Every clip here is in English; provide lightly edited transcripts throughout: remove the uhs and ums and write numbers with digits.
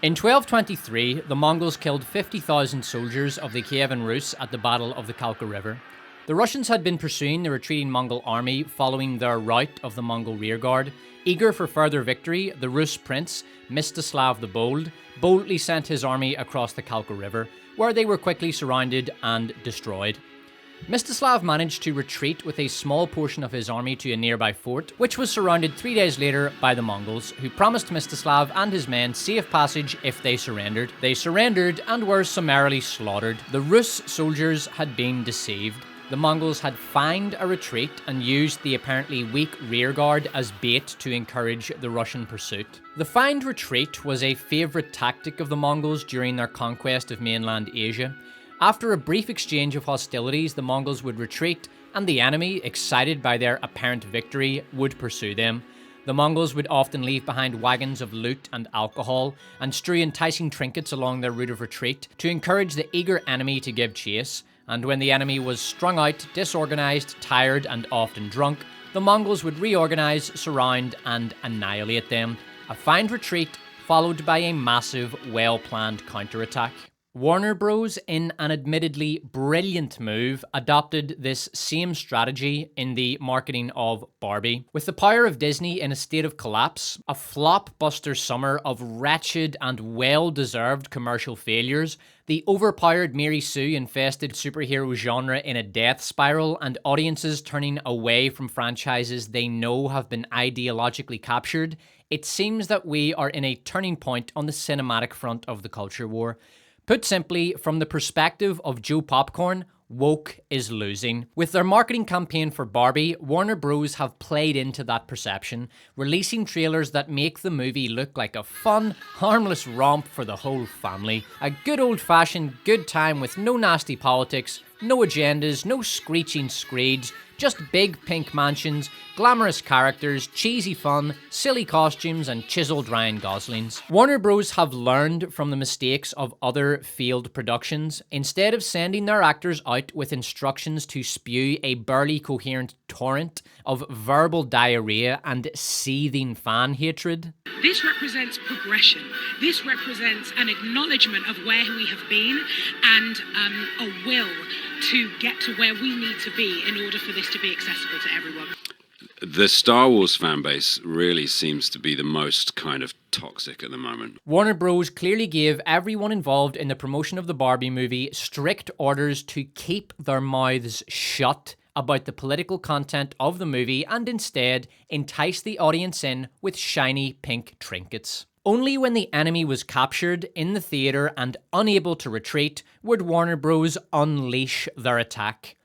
In 1223, the Mongols killed 50,000 soldiers of the Kievan Rus at the Battle of the Kalka River. The Russians had been pursuing the retreating Mongol army following their rout of the Mongol rearguard. Eager for further victory, the Rus prince, Mstislav the Bold, boldly sent his army across the Kalka River, where they were quickly surrounded and destroyed. Mstislav managed to retreat with a small portion of his army to a nearby fort, which was surrounded 3 days later by the Mongols, who promised Mstislav and his men safe passage if they surrendered. They surrendered and were summarily slaughtered. The Rus soldiers had been deceived. The Mongols had feigned a retreat and used the apparently weak rearguard as bait to encourage the Russian pursuit. The feigned retreat was a favourite tactic of the Mongols during their conquest of mainland Asia. After a brief exchange of hostilities, the Mongols would retreat, and the enemy, excited by their apparent victory, would pursue them. The Mongols would often leave behind wagons of loot and alcohol, and strew enticing trinkets along their route of retreat to encourage the eager enemy to give chase. And when the enemy was strung out, disorganised, tired, and often drunk, the Mongols would reorganise, surround, and annihilate them. A feigned retreat, followed by a massive, well-planned counterattack. Warner Bros., in an admittedly brilliant move, adopted this same strategy in the marketing of Barbie. With the power of Disney in a state of collapse, a flop-buster summer of wretched and well-deserved commercial failures, the overpowered Mary Sue-infested superhero genre in a death spiral, and audiences turning away from franchises they know have been ideologically captured, it seems that we are in a turning point on the cinematic front of the culture war. Put simply, from the perspective of Joe Popcorn, woke is losing. With their marketing campaign for Barbie, Warner Bros. Have played into that perception, releasing trailers that make the movie look like a fun, harmless romp for the whole family. A good old-fashioned good time with no nasty politics, no agendas, no screeching Screeds, just big pink mansions, glamorous characters, cheesy fun, silly costumes, and chiseled Ryan Goslings. Warner Bros. Have learned from the mistakes of other failed productions. Instead of sending their actors out with instructions to spew a barely coherent torrent of verbal diarrhea and seething fan hatred. This represents progression. This represents an acknowledgement of where we have been and a will to get to where we need to be in order for this to be accessible to everyone. The Star Wars fan base really seems to be the most kind of toxic at the moment. Warner Bros. Clearly gave everyone involved in the promotion of the Barbie movie strict orders to keep their mouths shut about the political content of the movie and instead entice the audience in with shiny pink trinkets. Only when the enemy was captured in the theatre and unable to retreat would Warner Bros. Unleash their attack.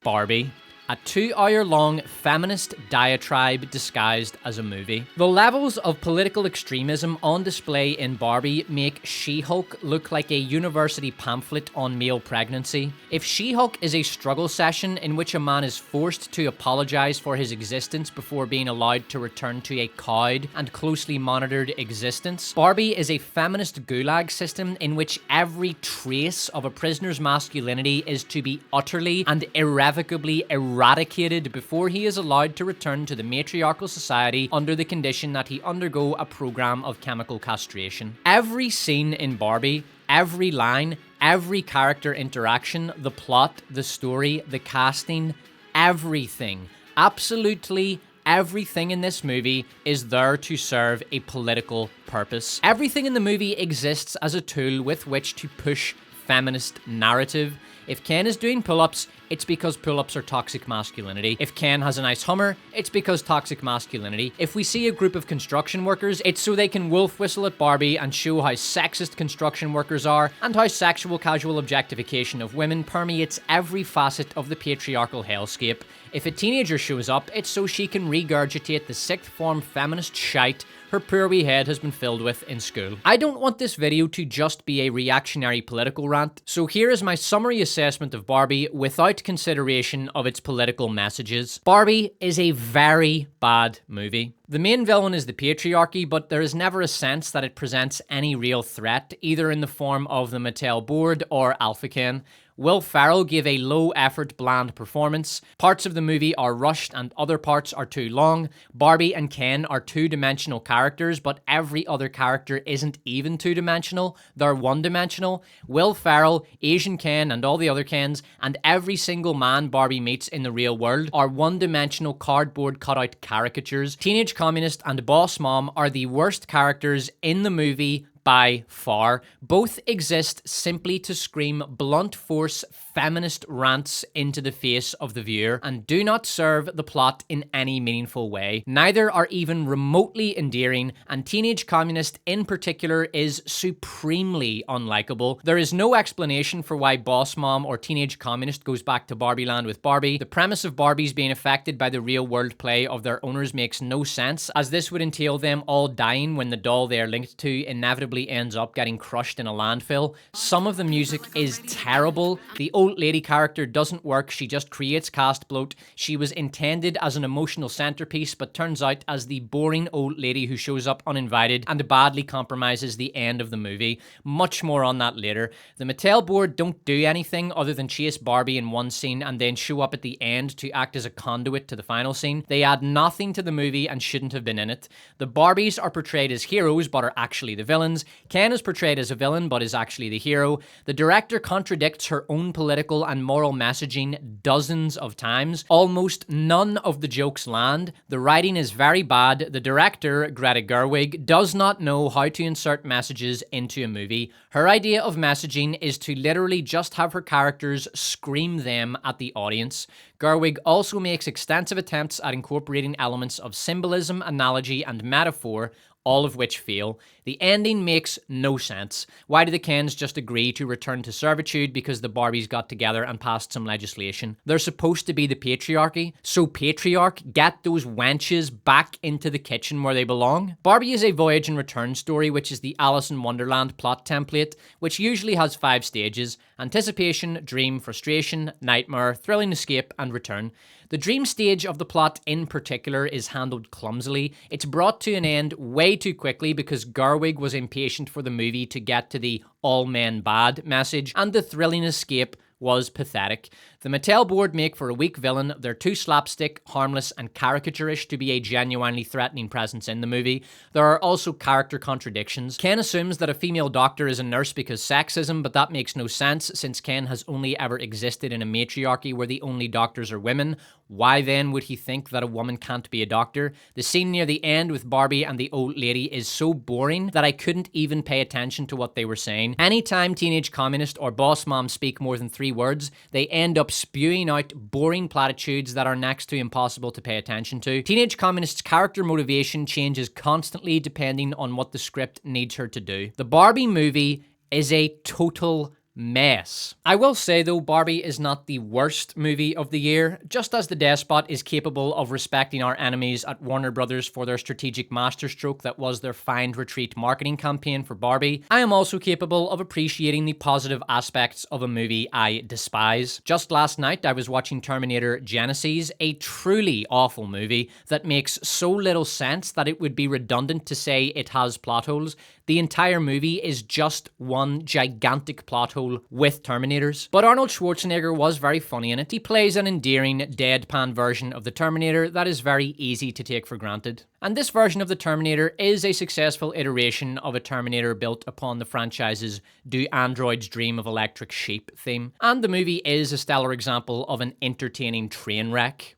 Barbie. A 2-hour-long feminist diatribe disguised as a movie. The levels of political extremism on display in Barbie make She-Hulk look like a university pamphlet on male pregnancy. If She-Hulk is a struggle session in which a man is forced to apologise for his existence before being allowed to return to a cowed and closely monitored existence, Barbie is a feminist gulag system in which every trace of a prisoner's masculinity is to be utterly and irrevocably eradicated before he is allowed to return to the matriarchal society under the condition that he undergo a program of chemical castration. Every scene in Barbie, every line, every character interaction, the plot, the story, the casting, everything, absolutely everything in this movie is there to serve a political purpose. Everything in the movie exists as a tool with which to push feminist narrative. If Ken is doing pull-ups, it's because pull-ups are toxic masculinity. If Ken has a nice Hummer, it's because toxic masculinity. If we see a group of construction workers, it's so they can wolf whistle at Barbie and show how sexist construction workers are and how sexual casual objectification of women permeates every facet of the patriarchal hellscape. If a teenager shows up, it's so she can regurgitate the sixth form feminist shite her poor wee head has been filled with in school. I don't want this video to just be a reactionary political rant, so here is my summary assessment of Barbie without consideration of its political messages. Barbie is a very bad movie. The main villain is the patriarchy, but there is never a sense that it presents any real threat, either in the form of the Mattel board or Alpha Ken. Will Ferrell gave a low-effort, bland performance. Parts of the movie are rushed and other parts are too long. Barbie and Ken are two-dimensional characters, but every other character isn't even two-dimensional. They're one-dimensional. Will Ferrell, Asian Ken, and all the other Kens, and every single man Barbie meets in the real world are one-dimensional cardboard cutout caricatures. Teenage Communist and Boss Mom are the worst characters in the movie by far. Both exist simply to scream blunt force feminist rants into the face of the viewer and do not serve the plot in any meaningful way. Neither are even remotely endearing, and Teenage Communist in particular is supremely unlikable. There is no explanation for why Boss Mom or Teenage Communist goes back to Barbie Land with Barbie. The premise of Barbies being affected by the real world play of their owners makes no sense, as this would entail them all dying when the doll they are linked to inevitably ends up getting crushed in a landfill. Some of the music is terrible. The old lady character doesn't work. She just creates cast bloat. She was intended as an emotional centerpiece, but turns out as the boring old lady who shows up uninvited and badly compromises the end of the movie. Much more on that later. The Mattel board don't do anything other than chase Barbie in one scene and then show up at the end to act as a conduit to the final scene. They add nothing to the movie and shouldn't have been in it. The Barbies are portrayed as heroes but are actually the villains. Ken is portrayed as a villain but is actually the hero. The director contradicts her own political and moral messaging dozens of times. Almost none of the jokes land. The writing is very bad. The director, Greta Gerwig, does not know how to insert messages into a movie. Her idea of messaging is to literally just have her characters scream them at the audience. Gerwig also makes extensive attempts at incorporating elements of symbolism, analogy, and metaphor, all of which fail. The ending makes no sense. Why do the Kens just agree to return to servitude because the Barbies got together and passed some legislation? They're supposed to be the patriarchy, so patriarch, get those wenches back into the kitchen where they belong. Barbie is a voyage and return story, which is the Alice in Wonderland plot template, which usually has 5 stages: anticipation, dream, frustration, nightmare, thrilling escape, and return. The dream stage of the plot in particular is handled clumsily. It's brought to an end way too quickly because Gerwig was impatient for the movie to get to the all men bad message, and the thrilling escape was pathetic. The Mattel board make for a weak villain. They're too slapstick, harmless, and caricaturish to be a genuinely threatening presence in the movie. There are also character contradictions. Ken assumes that a female doctor is a nurse because sexism, but that makes no sense since Ken has only ever existed in a matriarchy where the only doctors are women. Why then would he think that a woman can't be a doctor? The scene near the end with Barbie and the old lady is so boring that I couldn't even pay attention to what they were saying. Anytime Teenage Communist or Boss Mom speak more than 3 words, they end up spewing out boring platitudes that are next to impossible to pay attention to. Teenage Communist's character motivation changes constantly depending on what the script needs her to do. The Barbie movie is a total mess. I will say though, Barbie is not the worst movie of the year. Just as the Despot is capable of respecting our enemies at Warner Brothers for their strategic masterstroke that was their Find Retreat marketing campaign for Barbie, I am also capable of appreciating the positive aspects of a movie I despise. Just last night I was watching Terminator Genisys, a truly awful movie that makes so little sense that it would be redundant to say it has plot holes. The entire movie is just one gigantic plot hole with Terminators. But Arnold Schwarzenegger was very funny in it. He plays an endearing, deadpan version of the Terminator that is very easy to take for granted. And this version of the Terminator is a successful iteration of a Terminator built upon the franchise's Do Androids Dream of Electric Sheep theme. And the movie is a stellar example of an entertaining train wreck.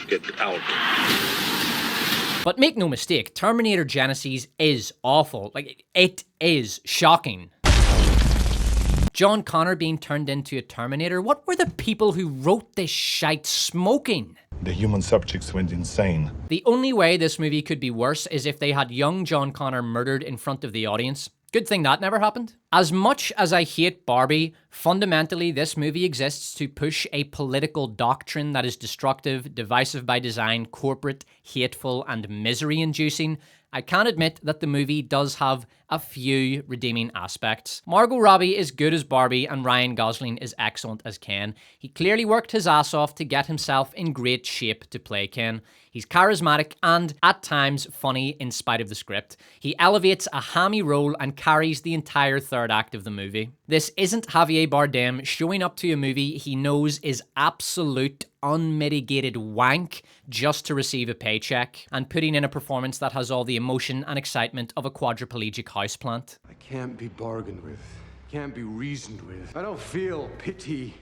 Get out. But make no mistake, Terminator Genisys is awful. Like, it is shocking. John Connor being turned into a Terminator? What were the people who wrote this shite smoking? The human subjects went insane. The only way this movie could be worse is if they had young John Connor murdered in front of the audience. Good thing that never happened. As much as I hate Barbie, fundamentally this movie exists to push a political doctrine that is destructive, divisive by design, corporate, hateful, and misery-inducing. I can admit that the movie does have a few redeeming aspects. Margot Robbie is good as Barbie and Ryan Gosling is excellent as Ken. He clearly worked his ass off to get himself in great shape to play Ken. He's charismatic and, at times, funny in spite of the script. He elevates a hammy role and carries the entire third act of the movie. This isn't Javier Bardem showing up to a movie he knows is absolute unmitigated wank just to receive a paycheck, and putting in a performance that has all the emotion and excitement of a quadriplegic houseplant. I can't be bargained with, can't be reasoned with. I don't feel pity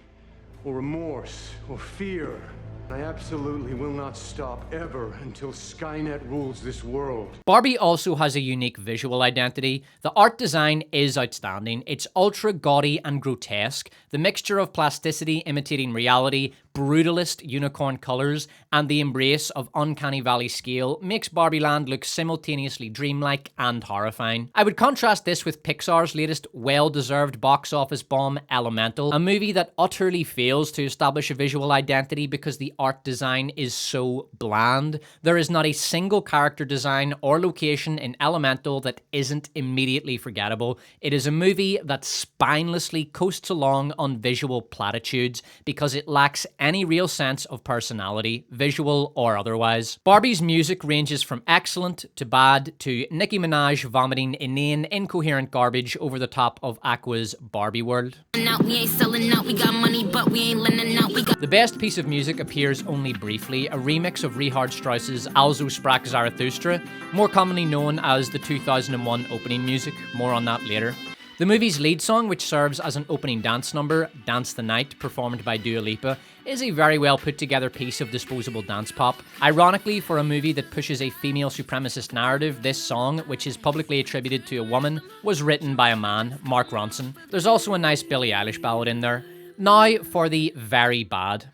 or remorse or fear. I absolutely will not stop ever until Skynet rules this world. Barbie also has a unique visual identity. The art design is outstanding. It's ultra gaudy and grotesque. The mixture of plasticity imitating reality, brutalist unicorn colors, and the embrace of uncanny valley scale makes Barbie Land look simultaneously dreamlike and horrifying. I would contrast this with Pixar's latest well-deserved box office bomb, Elemental, a movie that utterly fails to establish a visual identity because the art design is so bland. There is not a single character design or location in Elemental that isn't immediately forgettable. It is a movie that spinelessly coasts along on visual platitudes because it lacks any real sense of personality, visual or otherwise. Barbie's music ranges from excellent to bad to Nicki Minaj vomiting inane, incoherent garbage over the top of Aqua's Barbie World. The best piece of music appears only briefly, a remix of Richard Strauss's Also sprach Zarathustra, more commonly known as the 2001 opening music. More on that later. The movie's lead song, which serves as an opening dance number, Dance the Night, performed by Dua Lipa, is a very well put together piece of disposable dance pop. Ironically, for a movie that pushes a female supremacist narrative, this song, which is publicly attributed to a woman, was written by a man, Mark Ronson. There's also a nice Billie Eilish ballad in there. Now for the very bad.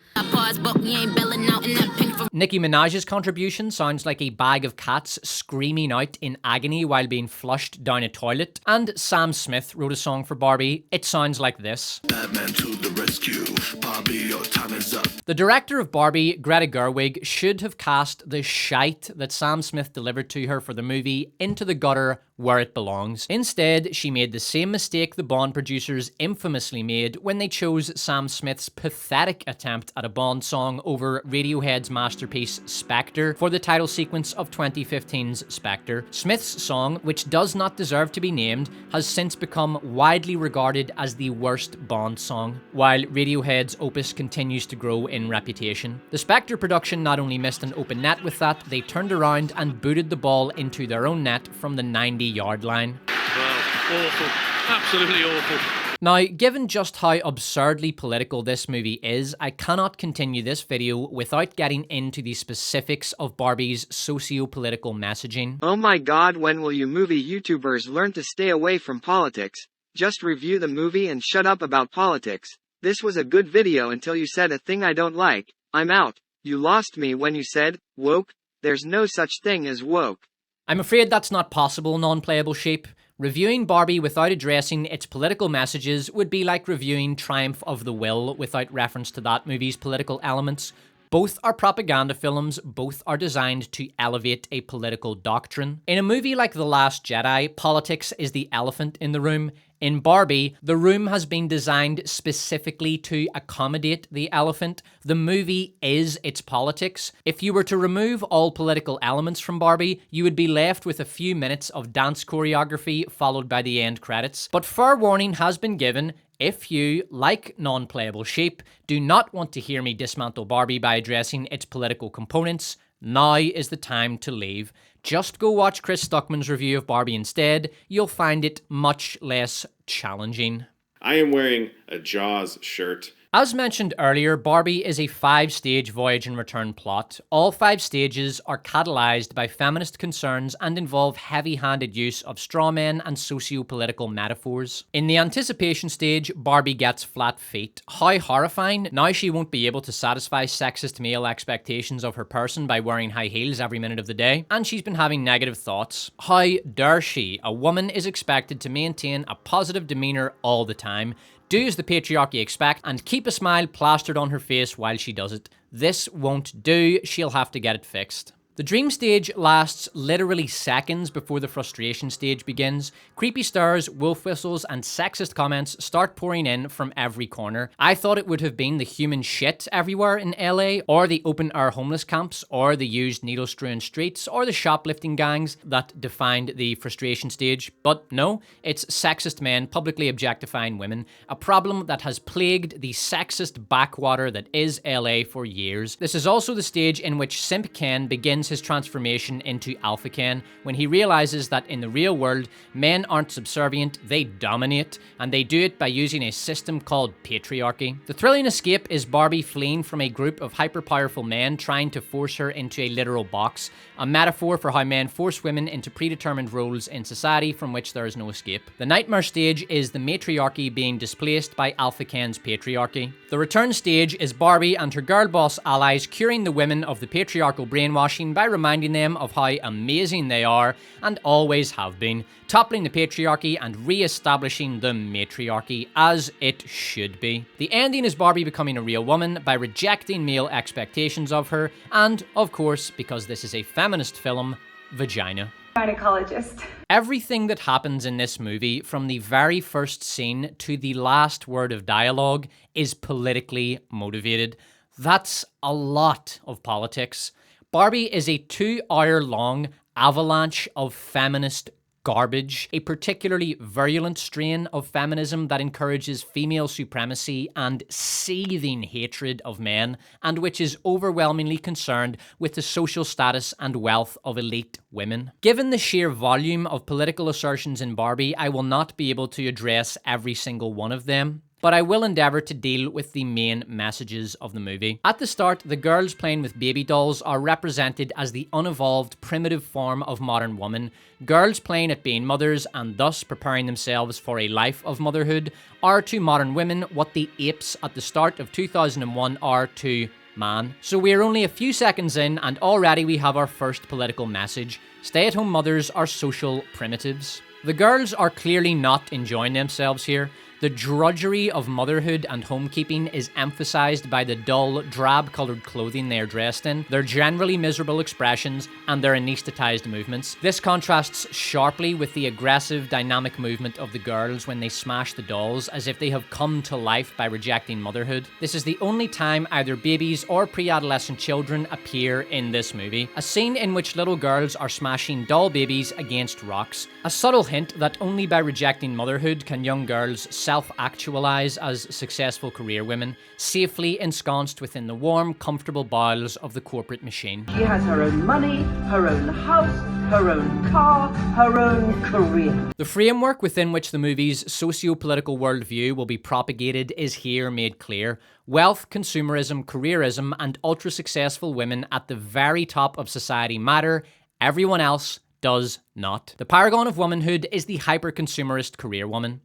Nicki Minaj's contribution sounds like a bag of cats screaming out in agony while being flushed down a toilet. And Sam Smith wrote a song for Barbie. It sounds like this. Batman to the rescue. Barbie, your time is up. The director of Barbie, Greta Gerwig, should have cast the shite that Sam Smith delivered to her for the movie into the gutter where it belongs. Instead, she made the same mistake the Bond producers infamously made when they chose Sam Smith's pathetic attempt at a Bond song over Radiohead's masterpiece Spectre for the title sequence of 2015's Spectre. Smith's song, which does not deserve to be named, has since become widely regarded as the worst Bond song, while Radiohead's opus continues to grow in reputation. The Spectre production not only missed an open net with that, they turned around and booted the ball into their own net from the 90-yard line. Wow, awful. Absolutely awful. Now, given just how absurdly political this movie is, I cannot continue this video without getting into the specifics of Barbie's socio-political messaging. Oh my god, when will you movie YouTubers learn to stay away from politics? Just review the movie and shut up about politics. This was a good video until you said a thing I don't like. I'm out. You lost me when you said, woke. There's no such thing as woke. I'm afraid that's not possible, non-playable sheep. Reviewing Barbie without addressing its political messages would be like reviewing Triumph of the Will without reference to that movie's political elements. Both are propaganda films, both are designed to elevate a political doctrine. In a movie like The Last Jedi, politics is the elephant in the room. In Barbie, the room has been designed specifically to accommodate the elephant. The movie is its politics. If you were to remove all political elements from Barbie, you would be left with a few minutes of dance choreography followed by the end credits. But fair warning has been given. If you, like non-playable sheep, do not want to hear me dismantle Barbie by addressing its political components, now is the time to leave. Just go watch Chris Stuckman's review of Barbie instead. You'll find it much less challenging. I am wearing a Jaws shirt. As mentioned earlier, Barbie is a 5-stage voyage and return plot. All 5 stages are catalyzed by feminist concerns and involve heavy-handed use of straw men and socio-political metaphors. In the anticipation stage, Barbie gets flat feet. How horrifying! Now she won't be able to satisfy sexist male expectations of her person by wearing high heels every minute of the day, and she's been having negative thoughts. How dare she? A woman is expected to maintain a positive demeanor all the time, do as the patriarchy expect, and keep a smile plastered on her face while she does it. This won't do, she'll have to get it fixed. The dream stage lasts literally seconds before the frustration stage begins. Creepy stares, wolf whistles, and sexist comments start pouring in from every corner. I thought it would have been the human shit everywhere in LA, or the open-air homeless camps, or the used needle-strewn streets, or the shoplifting gangs that defined the frustration stage. But no, it's sexist men publicly objectifying women, a problem that has plagued the sexist backwater that is LA for years. This is also the stage in which Simp Ken begins his transformation into Alpha Ken when he realizes that in the real world, men aren't subservient, they dominate, and they do it by using a system called patriarchy. The thrilling escape is Barbie fleeing from a group of hyper-powerful men trying to force her into a literal box, a metaphor for how men force women into predetermined roles in society from which there is no escape. The nightmare stage is the matriarchy being displaced by Alpha Ken's patriarchy. The return stage is Barbie and her girl boss allies curing the women of the patriarchal brainwashing by reminding them of how amazing they are and always have been, toppling the patriarchy and re-establishing the matriarchy as it should be. The ending is Barbie becoming a real woman by rejecting male expectations of her, and, of course, because this is a feminist film, vagina. Gynecologist. Everything that happens in this movie, from the very first scene to the last word of dialogue, is politically motivated. That's a lot of politics. Barbie is a 2-hour-long avalanche of feminist garbage, a particularly virulent strain of feminism that encourages female supremacy and seething hatred of men, and which is overwhelmingly concerned with the social status and wealth of elite women. Given the sheer volume of political assertions in Barbie, I will not be able to address every single one of them, but I will endeavour to deal with the main messages of the movie. At the start, the girls playing with baby dolls are represented as the unevolved, primitive form of modern woman. Girls playing at being mothers and thus preparing themselves for a life of motherhood are to modern women what the apes at the start of 2001 are to man. So we're only a few seconds in and already we have our first political message. Stay-at-home mothers are social primitives. The girls are clearly not enjoying themselves here. The drudgery of motherhood and homekeeping is emphasized by the dull, drab-colored clothing they are dressed in, their generally miserable expressions, and their anesthetized movements. This contrasts sharply with the aggressive, dynamic movement of the girls when they smash the dolls, as if they have come to life by rejecting motherhood. This is the only time either babies or pre-adolescent children appear in this movie. A scene in which little girls are smashing doll babies against rocks. A subtle hint that only by rejecting motherhood can young girls self-actualize as successful career women, safely ensconced within the warm, comfortable bowels of the corporate machine. She has her own money, her own house, her own car, her own career. The framework within which the movie's socio-political worldview will be propagated is here made clear. Wealth, consumerism, careerism, and ultra-successful women at the very top of society matter. Everyone else does not. The paragon of womanhood is the hyper-consumerist career woman.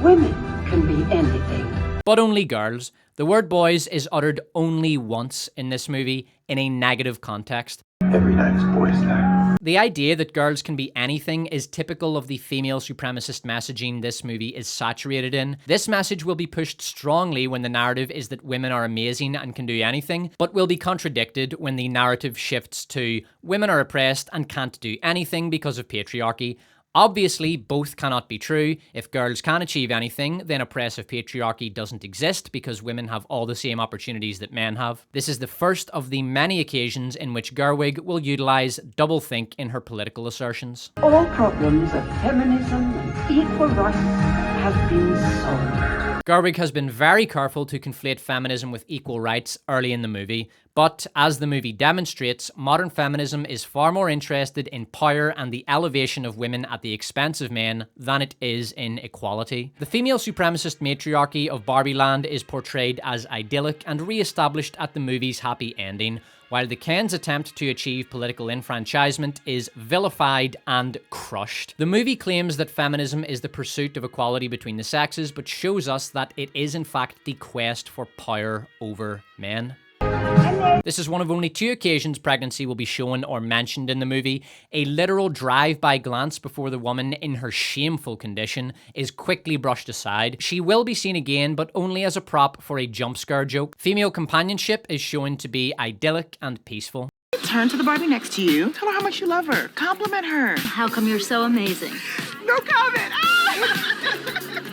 Women can be anything. But only girls. The word boys is uttered only once in this movie in a negative context. Every night is boys' night. The idea that girls can be anything is typical of the female supremacist messaging this movie is saturated in. This message will be pushed strongly when the narrative is that women are amazing and can do anything, but will be contradicted when the narrative shifts to women are oppressed and can't do anything because of patriarchy. Obviously, both cannot be true. If girls can achieve anything, then oppressive patriarchy doesn't exist because women have all the same opportunities that men have. This is the first of the many occasions in which Gerwig will utilise doublethink in her political assertions. All problems of feminism and equal rights have been solved. Gerwig has been very careful to conflate feminism with equal rights early in the movie, but as the movie demonstrates, modern feminism is far more interested in power and the elevation of women at the expense of men than it is in equality. The female supremacist matriarchy of Barbie Land is portrayed as idyllic and re-established at the movie's happy ending, while the Ken's attempt to achieve political enfranchisement is vilified and crushed. The movie claims that feminism is the pursuit of equality between the sexes, but shows us that it is in fact the quest for power over men. This is one of only 2 occasions pregnancy will be shown or mentioned in the movie. A literal drive-by glance before the woman in her shameful condition is quickly brushed aside. She will be seen again, but only as a prop for a jump scare joke. Female companionship is shown to be idyllic and peaceful. Turn to the Barbie next to you. Tell her how much you love her. Compliment her. How come you're so amazing? No comment.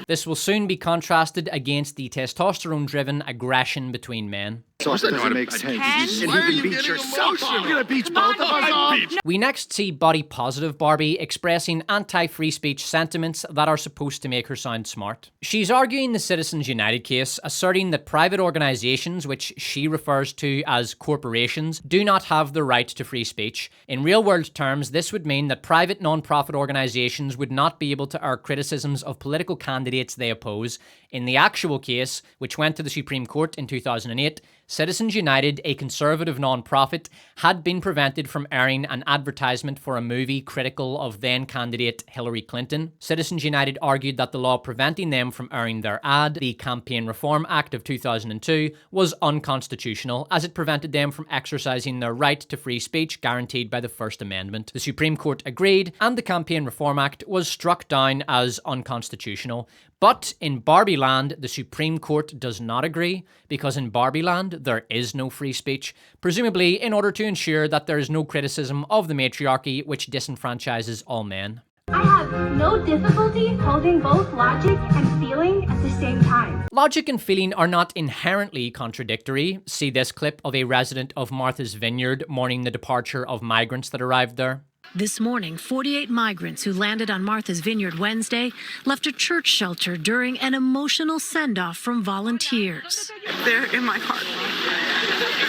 This will soon be contrasted against the testosterone-driven aggression between men. So that doesn't make sense. And you can beat yourself up. You're gonna beat both of us up. We next see body-positive Barbie expressing anti-free speech sentiments that are supposed to make her sound smart. She's arguing the Citizens United case, asserting that private organizations, which she refers to as corporations, do not have the right to free speech. In real-world terms, this would mean that private non-profit organizations would not be able to air criticisms of political candidates they oppose. In the actual case, which went to the Supreme Court in 2008, Citizens United, a conservative non-profit, had been prevented from airing an advertisement for a movie critical of then-candidate Hillary Clinton. Citizens United argued that the law preventing them from airing their ad, the Campaign Reform Act of 2002, was unconstitutional, as it prevented them from exercising their right to free speech guaranteed by the First Amendment. The Supreme Court agreed, and the Campaign Reform Act was struck down as unconstitutional. But in Barbie Land, the Supreme Court does not agree, because in Barbie Land, there is no free speech, presumably in order to ensure that there is no criticism of the matriarchy which disenfranchises all men. I have no difficulty holding both logic and feeling at the same time. Logic and feeling are not inherently contradictory. See this clip of a resident of Martha's Vineyard mourning the departure of migrants that arrived there. This morning, 48 migrants who landed on Martha's Vineyard Wednesday left a church shelter during an emotional send-off from volunteers. They're in my heart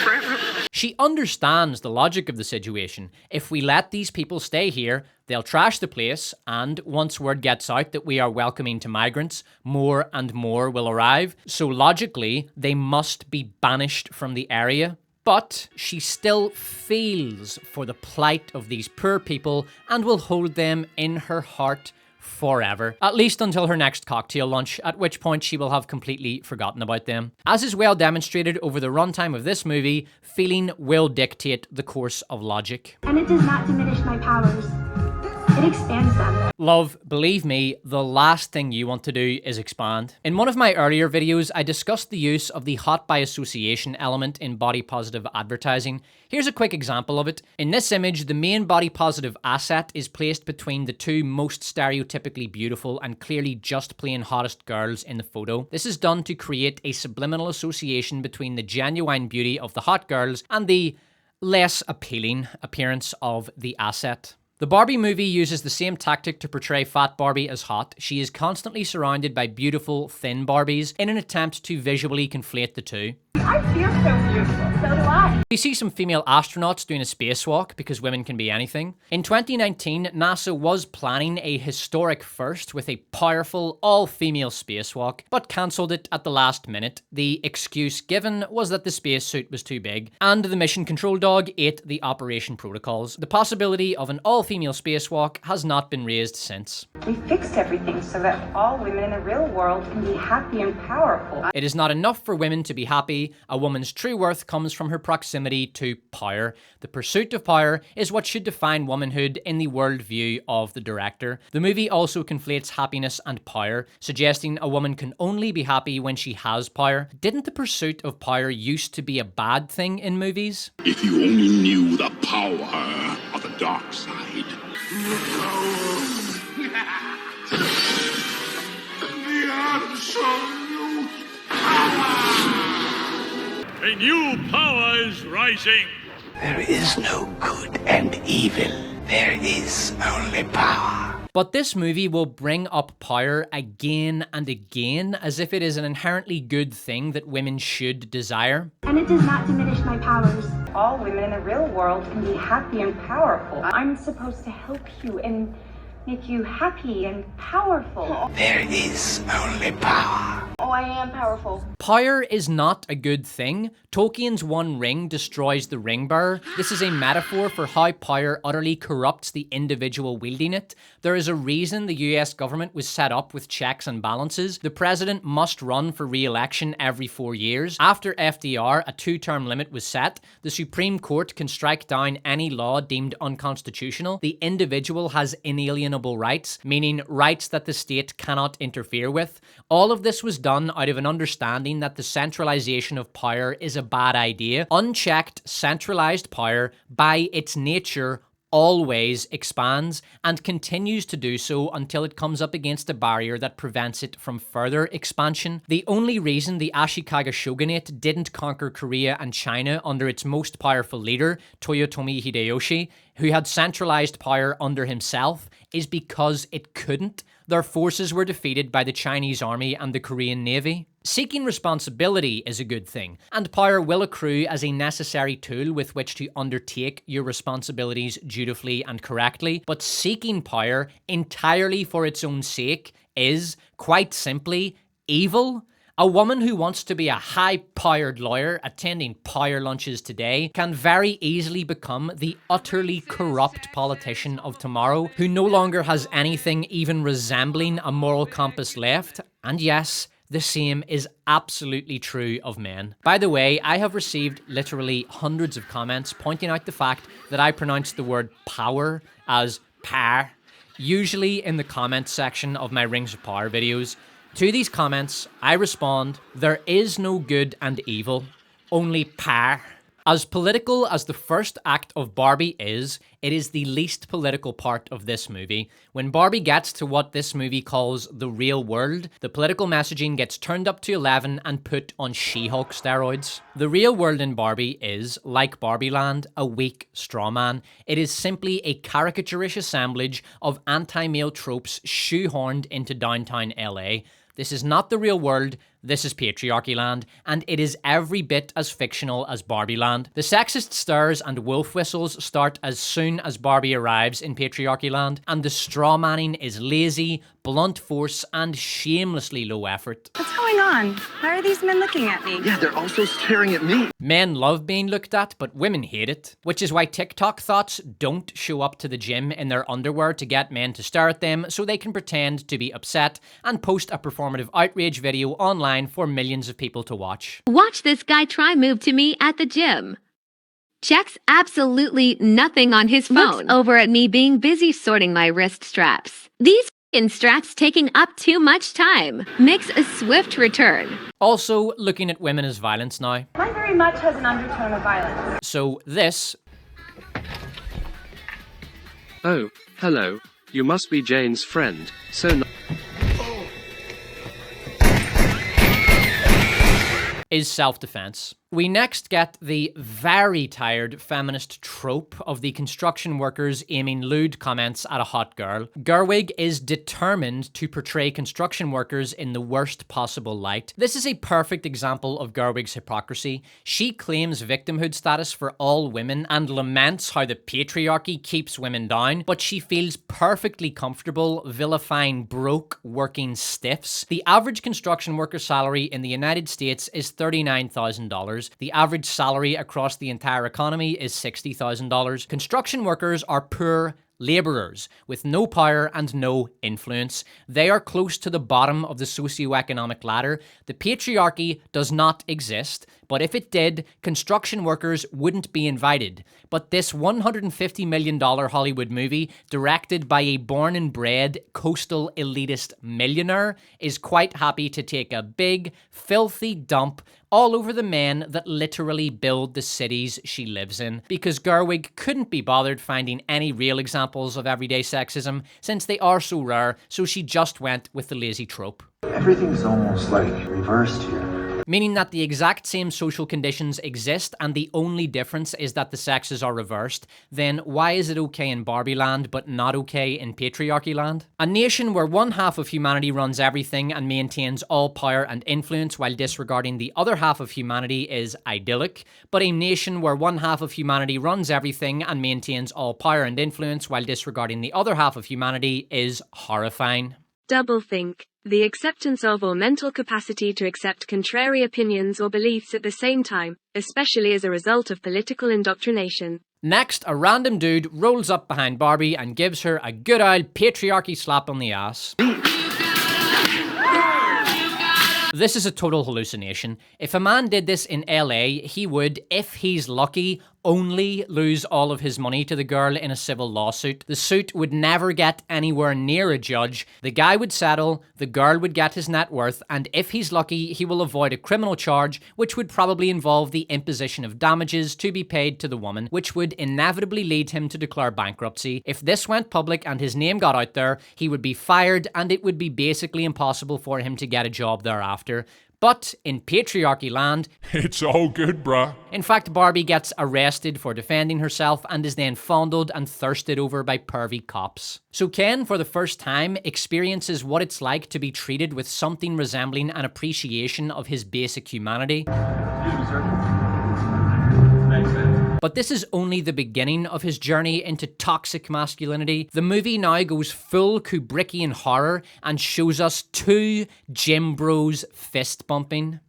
forever. She understands the logic of the situation. If we let these people stay here, they'll trash the place, and once word gets out that we are welcoming to migrants, more and more will arrive. So logically, they must be banished from the area. But she still feels for the plight of these poor people and will hold them in her heart forever. At least until her next cocktail lunch, at which point she will have completely forgotten about them. As is well demonstrated over the runtime of this movie, feeling will dictate the course of logic. And it does not diminish my powers. It expands them. Love, believe me, the last thing you want to do is expand. In one of my earlier videos, I discussed the use of the hot by association element in body positive advertising. Here's a quick example of it. In this image, the main body positive asset is placed between the two most stereotypically beautiful and clearly just plain hottest girls in the photo. This is done to create a subliminal association between the genuine beauty of the hot girls and the less appealing appearance of the asset. The Barbie movie uses the same tactic to portray fat Barbie as hot. She is constantly surrounded by beautiful, thin Barbies in an attempt to visually conflate the two. I feel so beautiful, so do I. We see some female astronauts doing a spacewalk because women can be anything. In 2019, NASA was planning a historic first with a powerful all-female spacewalk, but cancelled it at the last minute. The excuse given was that the spacesuit was too big, and the mission control dog ate the operation protocols. The possibility of an all-female spacewalk has not been raised since. We fixed everything so that all women in the real world can be happy and powerful. It is not enough for women to be happy. A woman's true worth comes from her proximity to power. The pursuit of power is what should define womanhood in the worldview of the director. The movie also conflates happiness and power, suggesting a woman can only be happy when she has power. Didn't the pursuit of power used to be a bad thing in movies? If you only knew the power of the dark side. The absolute power! A new power is rising. There is no good and evil. There is only power. But this movie will bring up power again and again as if it is an inherently good thing that women should desire. And it does not diminish my powers. All women in the real world can be happy and powerful. I'm supposed to help you and make you happy and powerful. There is only power. Oh, I am powerful. Power is not a good thing. Tolkien's One Ring destroys the ring bearer. This is a metaphor for how power utterly corrupts the individual wielding it. There is a reason the US government was set up with checks and balances. The president must run for re-election every 4 years. After FDR, a 2-term limit was set. The Supreme Court can strike down any law deemed unconstitutional. The individual has inalienable inalienable rights, meaning rights that the state cannot interfere with. All of this was done out of an understanding that the centralization of power is a bad idea. Unchecked, centralized power, by its nature, always expands and continues to do so until it comes up against a barrier that prevents it from further expansion. The only reason the Ashikaga shogunate didn't conquer Korea and China under its most powerful leader, Toyotomi Hideyoshi, who had centralized power under himself, is because it couldn't. Their forces were defeated by the Chinese army and the Korean navy. Seeking responsibility is a good thing, and power will accrue as a necessary tool with which to undertake your responsibilities dutifully and correctly, but seeking power entirely for its own sake is, quite simply, evil. A woman who wants to be a high-powered lawyer attending power lunches today can very easily become the utterly corrupt politician of tomorrow who no longer has anything even resembling a moral compass left. And yes, the same is absolutely true of men. By the way, I have received literally hundreds of comments pointing out the fact that I pronounce the word power as par, usually in the comments section of my Rings of Power videos. To these comments, I respond, there is no good and evil, only par. As political as the first act of Barbie is, it is the least political part of this movie. When Barbie gets to what this movie calls the real world, the political messaging gets turned up to 11 and put on She-Hulk steroids. The real world in Barbie is, like Barbieland, a weak straw man. It is simply a caricaturish assemblage of anti-male tropes shoehorned into downtown LA. This is not the real world, this is Patriarchyland, and it is every bit as fictional as Barbieland. The sexist stirs and wolf whistles start as soon as Barbie arrives in Patriarchyland, and the strawmanning is lazy, blunt force, and shamelessly low effort. What's going on? Why are these men looking at me? Yeah, they're also staring at me. Men love being looked at, but women hate it, which is why TikTok thoughts don't show up to the gym in their underwear to get men to stare at them so they can pretend to be upset and post a performative outrage video online for millions of people to watch. Watch this guy try move to me at the gym. Checks absolutely nothing on his phone. Looks over at me being busy sorting my wrist straps. These f***ing straps taking up too much time. Makes a swift return. Also, looking at women as violence now. Mine very much has an undertone of violence. So this... Oh, hello. You must be Jane's friend. So is self-defense. We next get the very tired feminist trope of the construction workers aiming lewd comments at a hot girl. Gerwig is determined to portray construction workers in the worst possible light. This is a perfect example of Gerwig's hypocrisy. She claims victimhood status for all women and laments how the patriarchy keeps women down, but she feels perfectly comfortable vilifying broke working stiffs. The average construction worker salary in the United States is $39,000. The average salary across the entire economy is $60,000. Construction workers are poor labourers with no power and no influence. They are close to the bottom of the socioeconomic ladder. The patriarchy does not exist, but if it did, construction workers wouldn't be invited. But this $150 million Hollywood movie, directed by a born and bred coastal elitist millionaire, is quite happy to take a big, filthy dump all over the men that literally build the cities she lives in, because Gerwig couldn't be bothered finding any real examples of everyday sexism, since they are so rare, so she just went with the lazy trope. Everything's almost like reversed here. Meaning that the exact same social conditions exist and the only difference is that the sexes are reversed, then why is it okay in Barbieland but not okay in Patriarchyland? A nation where one half of humanity runs everything and maintains all power and influence while disregarding the other half of humanity is idyllic, but a nation where one half of humanity runs everything and maintains all power and influence while disregarding the other half of humanity is horrifying. Doublethink. The acceptance of or mental capacity to accept contrary opinions or beliefs at the same time, especially as a result of political indoctrination. Next, a random dude rolls up behind Barbie and gives her a good old patriarchy slap on the ass. This is a total hallucination. If a man did this in LA, he would, if he's lucky, only lose all of his money to the girl in a civil lawsuit. The suit would never get anywhere near a judge. The guy would settle, the girl would get his net worth, and if he's lucky, he will avoid a criminal charge, which would probably involve the imposition of damages to be paid to the woman, which would inevitably lead him to declare bankruptcy. If this went public and his name got out there, he would be fired and it would be basically impossible for him to get a job thereafter. But in Patriarchyland, it's all good, bruh. In fact, Barbie gets arrested for defending herself and is then fondled and thirsted over by pervy cops. So Ken, for the first time, experiences what it's like to be treated with something resembling an appreciation of his basic humanity. Excuse me, sir. But this is only the beginning of his journey into toxic masculinity. The movie now goes full Kubrickian horror and shows us two gym bros fist bumping.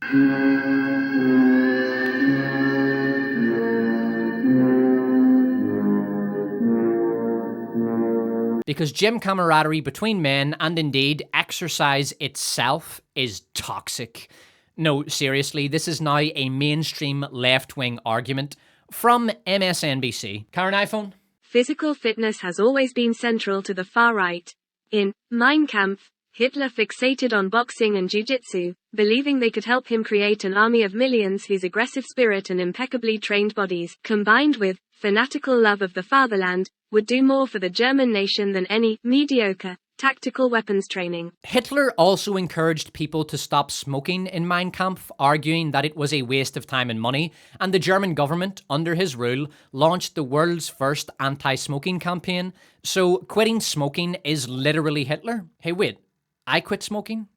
Because gym camaraderie between men, and indeed exercise itself, is toxic. No, seriously, this is now a mainstream left-wing argument. From MSNBC. Karen iPhone? Physical fitness has always been central to the far right. In Mein Kampf, Hitler fixated on boxing and jiu-jitsu, believing they could help him create an army of millions whose aggressive spirit and impeccably trained bodies, combined with fanatical love of the fatherland, would do more for the German nation than any mediocre tactical weapons training. Hitler also encouraged people to stop smoking in Mein Kampf, arguing that it was a waste of time and money, and the German government, under his rule, launched the world's first anti-smoking campaign. So quitting smoking is literally Hitler. Hey wait, I quit smoking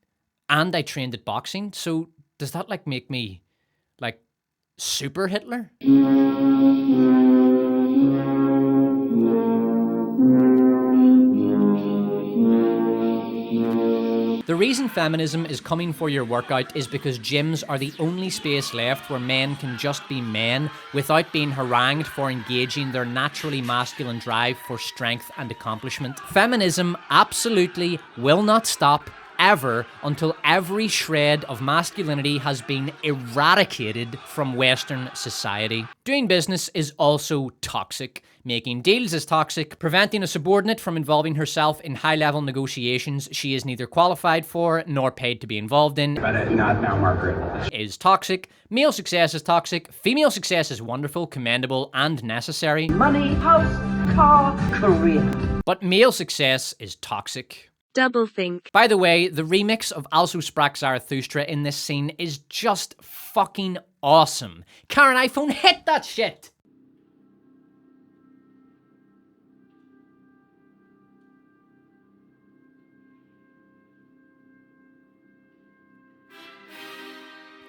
and I trained at boxing, so does that make me super Hitler? The reason feminism is coming for your workout is because gyms are the only space left where men can just be men without being harangued for engaging their naturally masculine drive for strength and accomplishment. Feminism absolutely will not stop ever until every shred of masculinity has been eradicated from Western society. Doing business is also toxic. Making deals is toxic. Preventing a subordinate from involving herself in high-level negotiations she is neither qualified for nor paid to be involved in Not now, Margaret. is toxic. Male success is toxic. Female success is wonderful, commendable, and necessary. Money, house, car, career. But male success is toxic. Doublethink. By the way, the remix of Also Sprach Zarathustra in this scene is just fucking awesome. Karen iPhone, hit that shit!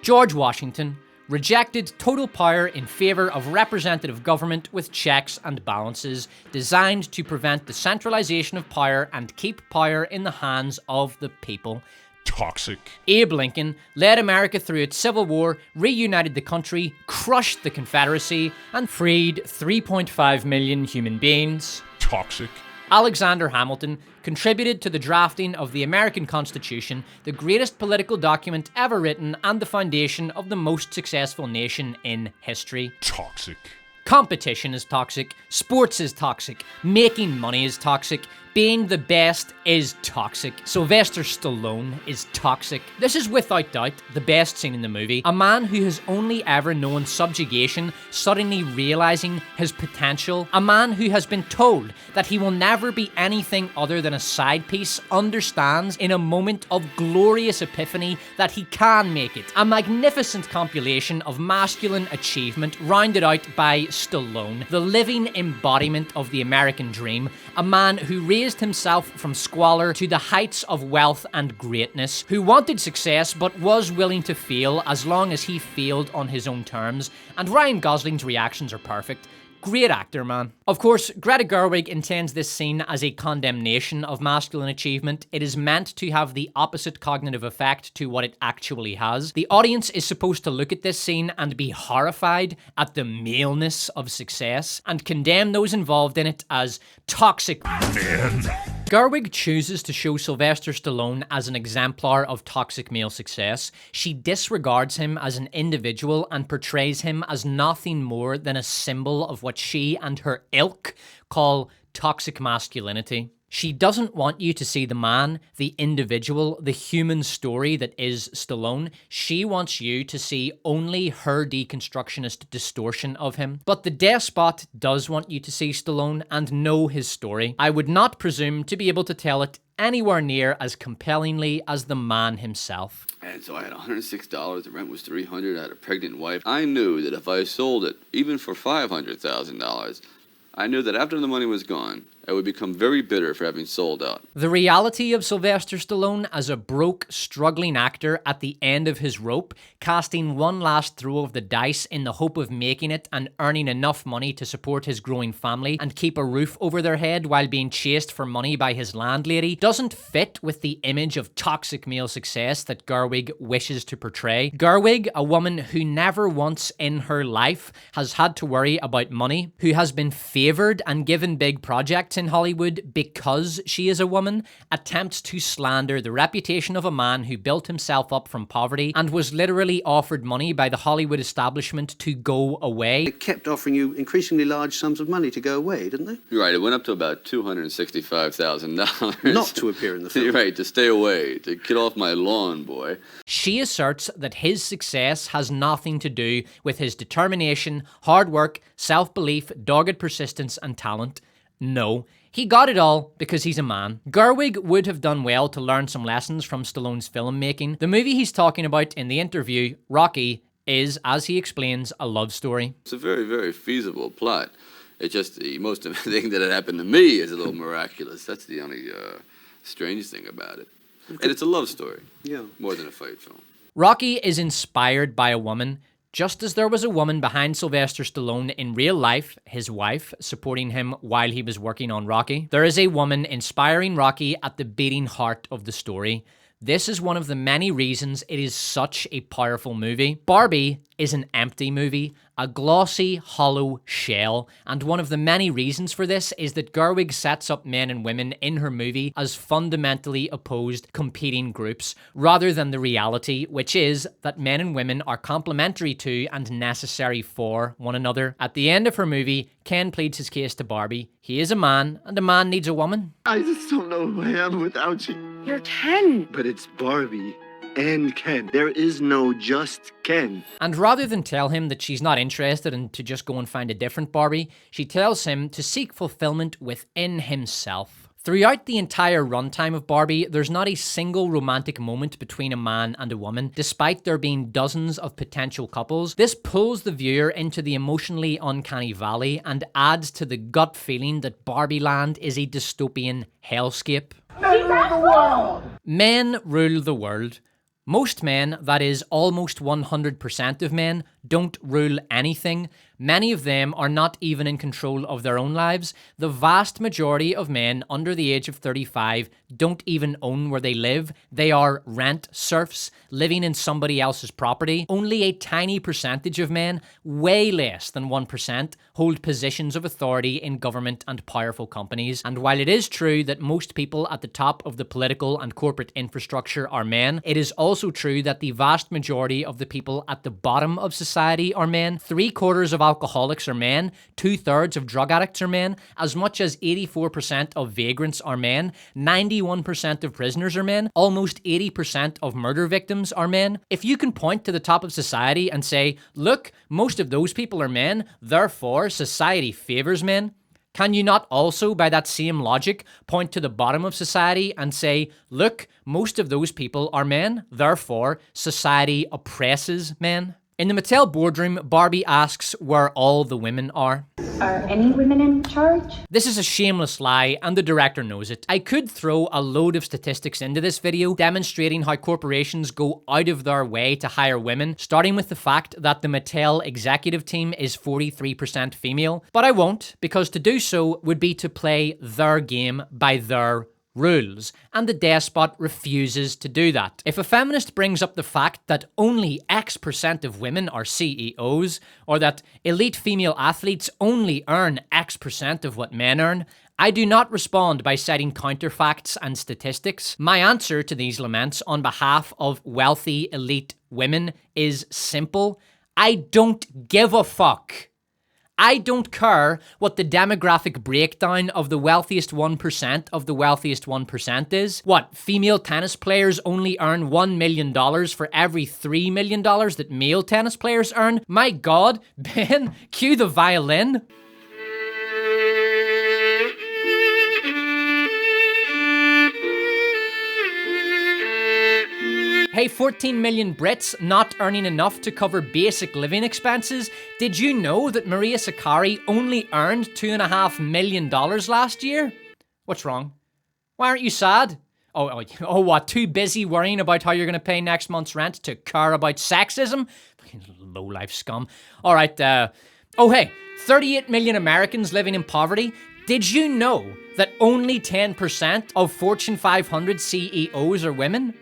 George Washington rejected total power in favour of representative government with checks and balances designed to prevent the centralisation of power and keep power in the hands of the people. Toxic. Abe Lincoln led America through its Civil War, reunited the country, crushed the Confederacy, and freed 3.5 million human beings. Toxic. Alexander Hamilton contributed to the drafting of the American Constitution, the greatest political document ever written and the foundation of the most successful nation in history. Toxic. Competition is toxic, sports is toxic, making money is toxic, being the best is toxic. Sylvester Stallone is toxic. This is without doubt the best scene in the movie. A man who has only ever known subjugation suddenly realizing his potential. A man who has been told that he will never be anything other than a side piece understands in a moment of glorious epiphany that he can make it. A magnificent compilation of masculine achievement rounded out by Stallone, the living embodiment of the American dream. A man who raised himself from squalor to the heights of wealth and greatness, who wanted success but was willing to fail as long as he failed on his own terms, and Ryan Gosling's reactions are perfect. Great actor, man. Of course, Greta Gerwig intends this scene as a condemnation of masculine achievement. It is meant to have the opposite cognitive effect to what it actually has. The audience is supposed to look at this scene and be horrified at the maleness of success and condemn those involved in it as toxic men. Gerwig chooses to show Sylvester Stallone as an exemplar of toxic male success. She disregards him as an individual and portrays him as nothing more than a symbol of what she and her ilk call toxic masculinity. She doesn't want you to see the man, the individual, the human story that is Stallone. She wants you to see only her deconstructionist distortion of him. But the Despot does want you to see Stallone and know his story. I would not presume to be able to tell it anywhere near as compellingly as the man himself. And so I had $106, the rent was $300, I had a pregnant wife. I knew that if I sold it, even for $500,000, I knew that after the money was gone, I would become very bitter for having sold out. The reality of Sylvester Stallone as a broke, struggling actor at the end of his rope, casting one last throw of the dice in the hope of making it and earning enough money to support his growing family and keep a roof over their head while being chased for money by his landlady, doesn't fit with the image of toxic male success that Gerwig wishes to portray. Gerwig, a woman who never once in her life has had to worry about money, who has been favoured and given big projects in Hollywood because she is a woman, attempts to slander the reputation of a man who built himself up from poverty and was literally offered money by the Hollywood establishment to go away. They kept offering you increasingly large sums of money to go away, didn't they? You're right, it went up to about $265,000. Not to appear in the film. You're right, to stay away, to get off my lawn, boy. She asserts that his success has nothing to do with his determination, hard work, self-belief, dogged persistence, and talent. No, he got it all because he's a man. Gerwig would have done well to learn some lessons from Stallone's filmmaking. The movie he's talking about in the interview, Rocky, is, as he explains, a love story. It's a very, very feasible plot. It's just the most of the thing that had happened to me is a little miraculous. That's the only strange thing about it. Okay. And it's a love story. Yeah. More than a fight film. Rocky is inspired by a woman, just as there was a woman behind Sylvester Stallone in real life, his wife, supporting him while he was working on Rocky. There is a woman inspiring Rocky at the beating heart of the story. This is one of the many reasons it is such a powerful movie. Barbie is an empty movie, a glossy, hollow shell, and one of the many reasons for this is that Gerwig sets up men and women in her movie as fundamentally opposed, competing groups, rather than the reality, which is that men and women are complementary to and necessary for one another. At the end of her movie, Ken pleads his case to Barbie. He is a man, and a man needs a woman. I just don't know who I am without you. You're Ken. But it's Barbie and Ken. There is no just Ken. And rather than tell him that she's not interested and to just go and find a different Barbie, she tells him to seek fulfillment within himself. Throughout the entire runtime of Barbie, there's not a single romantic moment between a man and a woman, despite there being dozens of potential couples. This pulls the viewer into the emotionally uncanny valley and adds to the gut feeling that Barbie Land is a dystopian hellscape. Men rule the world! Men rule the world. Most men, that is almost 100% of men, don't rule anything. Many of them are not even in control of their own lives. The vast majority of men under the age of 35 don't even own where they live. They are rent serfs, living in somebody else's property. Only a tiny percentage of men, way less than 1%, hold positions of authority in government and powerful companies. And while it is true that most people at the top of the political and corporate infrastructure are men, it is also true that the vast majority of the people at the bottom of society are men. 3/4 of alcoholics are men, 2/3 of drug addicts are men, as much as 84% of vagrants are men, 91% of prisoners are men, almost 80% of murder victims are men. If you can point to the top of society and say, look, most of those people are men, therefore society favors men, can you not also, by that same logic, point to the bottom of society and say, look, most of those people are men, therefore society oppresses men? In the Mattel boardroom, Barbie asks where all the women are. Are any women in charge? This is a shameless lie, and the director knows it. I could throw a load of statistics into this video, demonstrating how corporations go out of their way to hire women, starting with the fact that the Mattel executive team is 43% female, but I won't, because to do so would be to play their game by their rules, and the Despot refuses to do that. If a feminist brings up the fact that only X% of women are CEOs, or that elite female athletes only earn X% of what men earn, I do not respond by citing counterfacts and statistics. My answer to these laments on behalf of wealthy elite women is simple. I don't give a fuck. I don't care what the demographic breakdown of the wealthiest 1% of the wealthiest 1% is. What, female tennis players only earn $1 million for every $3 million that male tennis players earn? My God, Ben, cue the violin. Hey, 14 million Brits not earning enough to cover basic living expenses. Did you know that Maria Sakkari only earned $2.5 million last year? What's wrong? Why aren't you sad? Oh, what? Too busy worrying about how you're going to pay next month's rent to care about sexism? Low-life scum. All right, hey, 38 million Americans living in poverty. Did you know that only 10% of Fortune 500 CEOs are women?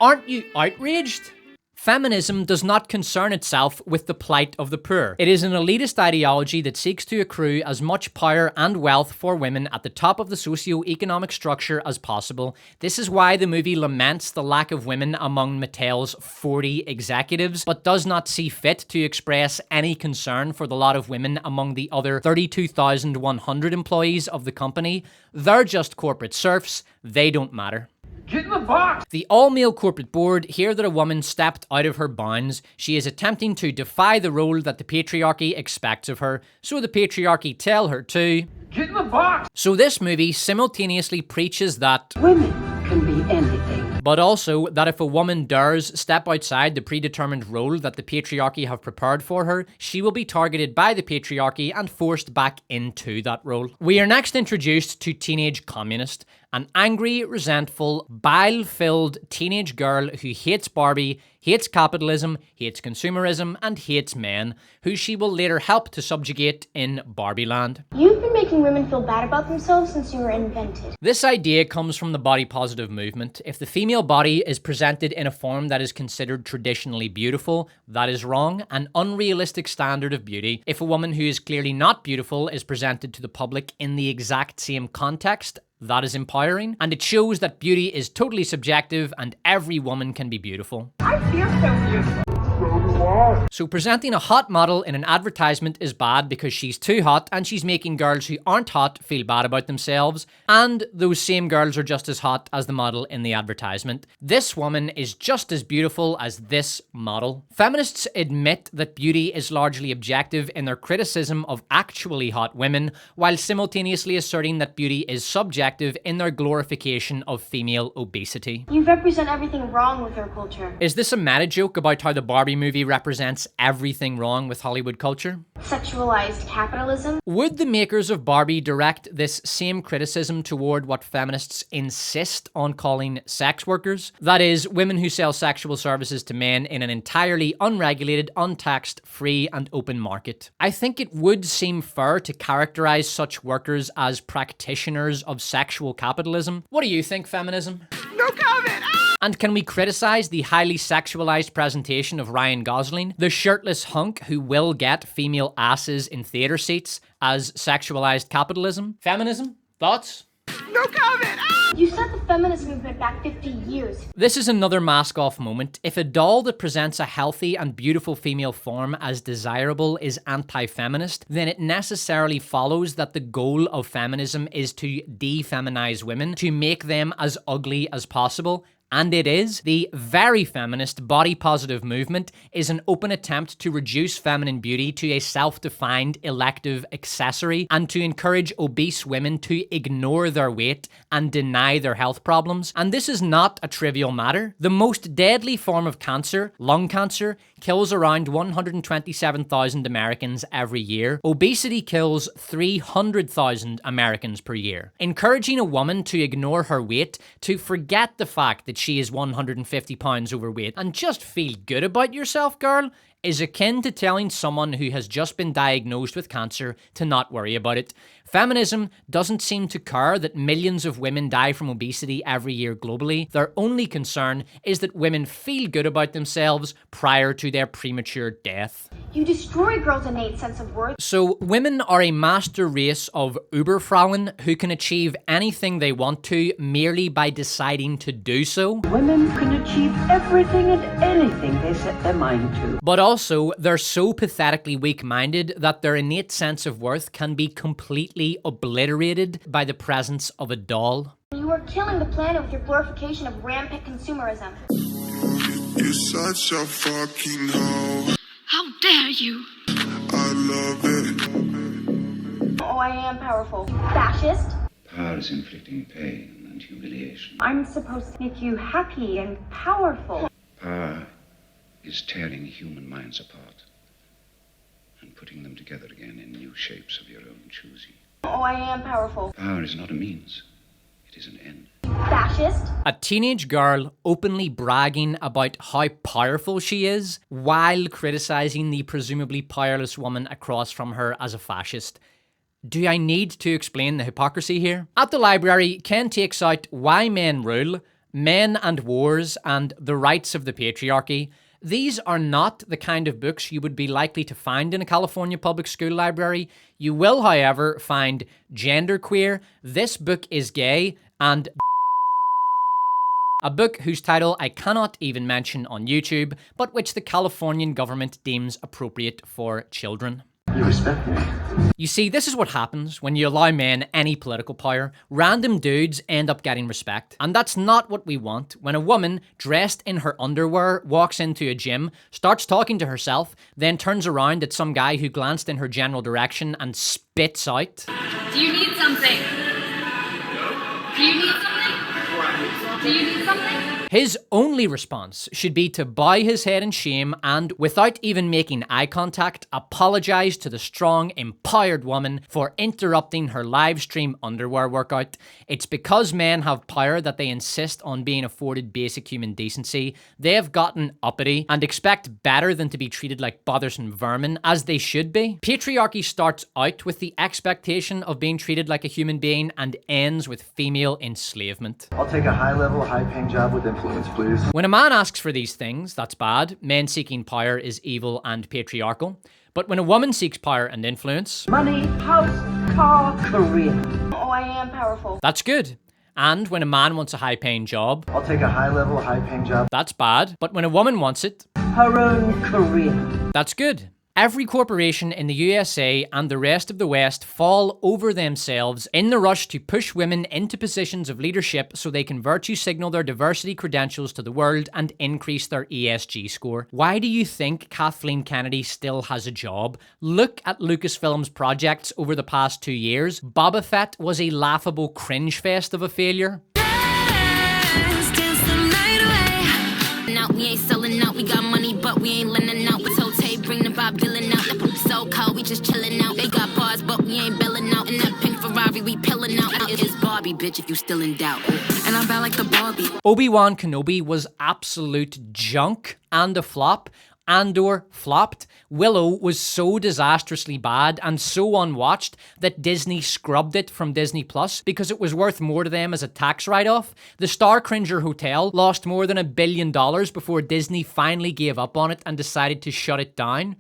Aren't you outraged? Feminism does not concern itself with the plight of the poor. It is an elitist ideology that seeks to accrue as much power and wealth for women at the top of the socio-economic structure as possible. This is why the movie laments the lack of women among Mattel's 40 executives, but does not see fit to express any concern for the lot of women among the other 32,100 employees of the company. They're just corporate serfs. They don't matter. Get in the box! The all-male corporate board hear that a woman stepped out of her bounds. She is attempting to defy the role that the patriarchy expects of her, so the patriarchy tell her to get in the box! So this movie simultaneously preaches that women can be anything, but also that if a woman dares step outside the predetermined role that the patriarchy have prepared for her, she will be targeted by the patriarchy and forced back into that role. We are next introduced to Teenage Communist, an angry, resentful, bile-filled teenage girl who hates Barbie, hates capitalism, hates consumerism, and hates men, who she will later help to subjugate in Barbie Land. You've been making women feel bad about themselves since you were invented. This idea comes from the body positive movement. If the female body is presented in a form that is considered traditionally beautiful, that is wrong, an unrealistic standard of beauty. If a woman who is clearly not beautiful is presented to the public in the exact same context, that is empowering, and it shows that beauty is totally subjective and every woman can be beautiful. I feel so beautiful. So presenting a hot model in an advertisement is bad because she's too hot and she's making girls who aren't hot feel bad about themselves, and those same girls are just as hot as the model in the advertisement. This woman is just as beautiful as this model. Feminists admit that beauty is largely objective in their criticism of actually hot women, while simultaneously asserting that beauty is subjective in their glorification of female obesity. You represent everything wrong with our culture. Is this a meta joke about how the Barbie movie represents everything wrong with Hollywood culture? Sexualized capitalism? Would the makers of Barbie direct this same criticism toward what feminists insist on calling sex workers? That is, women who sell sexual services to men in an entirely unregulated, untaxed, free and open market. I think it would seem fair to characterize such workers as practitioners of sexual capitalism. What do you think, feminism? No comment! And can we criticize the highly sexualized presentation of Ryan Gosling, the shirtless hunk who will get female asses in theater seats, as sexualized capitalism? Feminism? Thoughts? No comment! You set the feminist movement back 50 years. This is another mask-off moment. If a doll that presents a healthy and beautiful female form as desirable is anti-feminist, then it necessarily follows that the goal of feminism is to defeminize women, to make them as ugly as possible. And it is. The very feminist body positive movement is an open attempt to reduce feminine beauty to a self-defined elective accessory and to encourage obese women to ignore their weight and deny their health problems. And this is not a trivial matter. The most deadly form of cancer, lung cancer, kills around 127,000 Americans every year. Obesity kills 300,000 Americans per year. Encouraging a woman to ignore her weight, to forget the fact that she is 150 pounds overweight and just feel good about yourself, girl, is akin to telling someone who has just been diagnosed with cancer to not worry about it. Feminism doesn't seem to care that millions of women die from obesity every year globally. Their only concern is that women feel good about themselves prior to their premature death. You destroy girls' innate sense of worth. So women are a master race of Uberfrauen who can achieve anything they want to merely by deciding to do so. Women can achieve everything and anything they set their mind to. But also, they're so pathetically weak-minded that their innate sense of worth can be completely obliterated by the presence of a doll. You are killing the planet with your glorification of rampant consumerism. You're such a fucking hoe. How dare you? I love it. Oh, I am powerful. Fascist. Power is inflicting pain and humiliation. I'm supposed to make you happy and powerful. Power is tearing human minds apart and putting them together again in new shapes of your own choosing. Oh, I am powerful. Power is not a means, it is an end. Fascist. A teenage girl openly bragging about how powerful she is while criticizing the presumably powerless woman across from her as a fascist. Do I need to explain the hypocrisy here? At the library, Ken takes out Why Men Rule, Men and Wars, and The Rights of the Patriarchy. These are not the kind of books you would be likely to find in a California public school library. You will, however, find Genderqueer, This Book is Gay, and a book whose title I cannot even mention on YouTube, but which the Californian government deems appropriate for children. You respect me. You see, this is what happens when you allow men any political power. Random dudes end up getting respect. And that's not what we want. When a woman, dressed in her underwear, walks into a gym, starts talking to herself, then turns around at some guy who glanced in her general direction and spits out, Do you need something? Do you need something? Do you need something? his only response should be to bow his head in shame and, without even making eye contact, apologize to the strong, empowered woman for interrupting her live stream underwear workout. It's because men have power that they insist on being afforded basic human decency. They have gotten uppity and expect better than to be treated like bothersome vermin, as they should be. Patriarchy starts out with the expectation of being treated like a human being and ends with female enslavement. I'll take a high-level, high-paying job with influence, please. When a man asks for these things, that's bad. Men seeking power is evil and patriarchal. But when a woman seeks power and influence, money, house, car, career, Oh, I am powerful. that's good. And when a man wants a high-paying job, I'll take a high-level, high-paying job. that's bad. But when a woman wants it, her own career, that's good. Every corporation in the USA and the rest of the West fall over themselves in the rush to push women into positions of leadership so they can virtue signal their diversity credentials to the world and increase their ESG score. Why do you think Kathleen Kennedy still has a job? Look at Lucasfilm's projects over the past 2 years. Boba Fett was a laughable cringe fest of a failure. Now we ain't selling out, we got money, but we ain't lending out. With Tote, bring the Bob Dylan out. That pump so cold, we just chilling out. They got bars, but we ain't belling out. In that pink Ferrari, we pillin' out. It's Barbie, bitch, if you still in doubt. And I'm bad like the Barbie. Obi-Wan Kenobi was absolute junk and a flop. Andor flopped. Willow was so disastrously bad and so unwatched that Disney scrubbed it from Disney Plus because it was worth more to them as a tax write-off. The Star Cringer Hotel lost more than $1 billion before Disney finally gave up on it and decided to shut it down.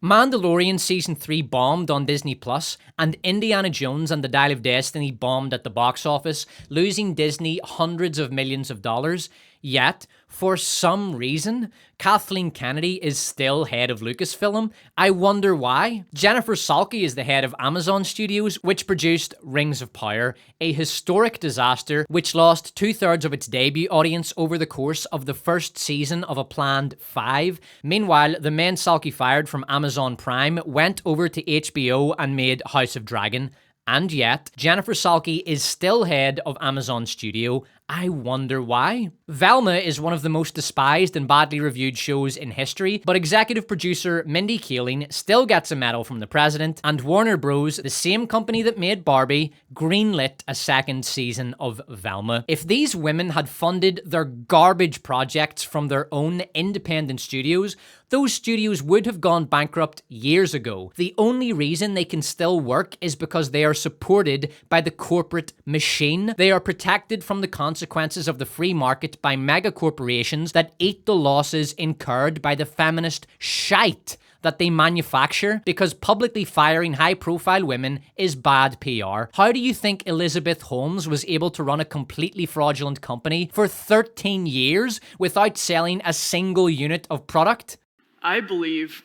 Mandalorian Season 3 bombed on Disney Plus, and Indiana Jones and the Dial of Destiny bombed at the box office, losing Disney hundreds of millions of dollars. Yet, for some reason, Kathleen Kennedy is still head of Lucasfilm. I wonder why. Jennifer Salke is the head of Amazon Studios, which produced Rings of Power, a historic disaster which lost 2/3 of its debut audience over the course of the first season of a planned 5. Meanwhile, the men Salke fired from Amazon Prime went over to HBO and made House of Dragon. And yet, Jennifer Salke is still head of Amazon Studio, I wonder why. Velma is one of the most despised and badly reviewed shows in history, but executive producer Mindy Kaling still gets a medal from the president, and Warner Bros., the same company that made Barbie, greenlit a second season of Velma. If these women had funded their garbage projects from their own independent studios, those studios would have gone bankrupt years ago. The only reason they can still work is because they are supported by the corporate machine. They are protected from the consequences of the free market by mega corporations that eat the losses incurred by the feminist shite that they manufacture, because publicly firing high-profile women is bad PR. How do you think Elizabeth Holmes was able to run a completely fraudulent company for 13 years without selling a single unit of product? I believe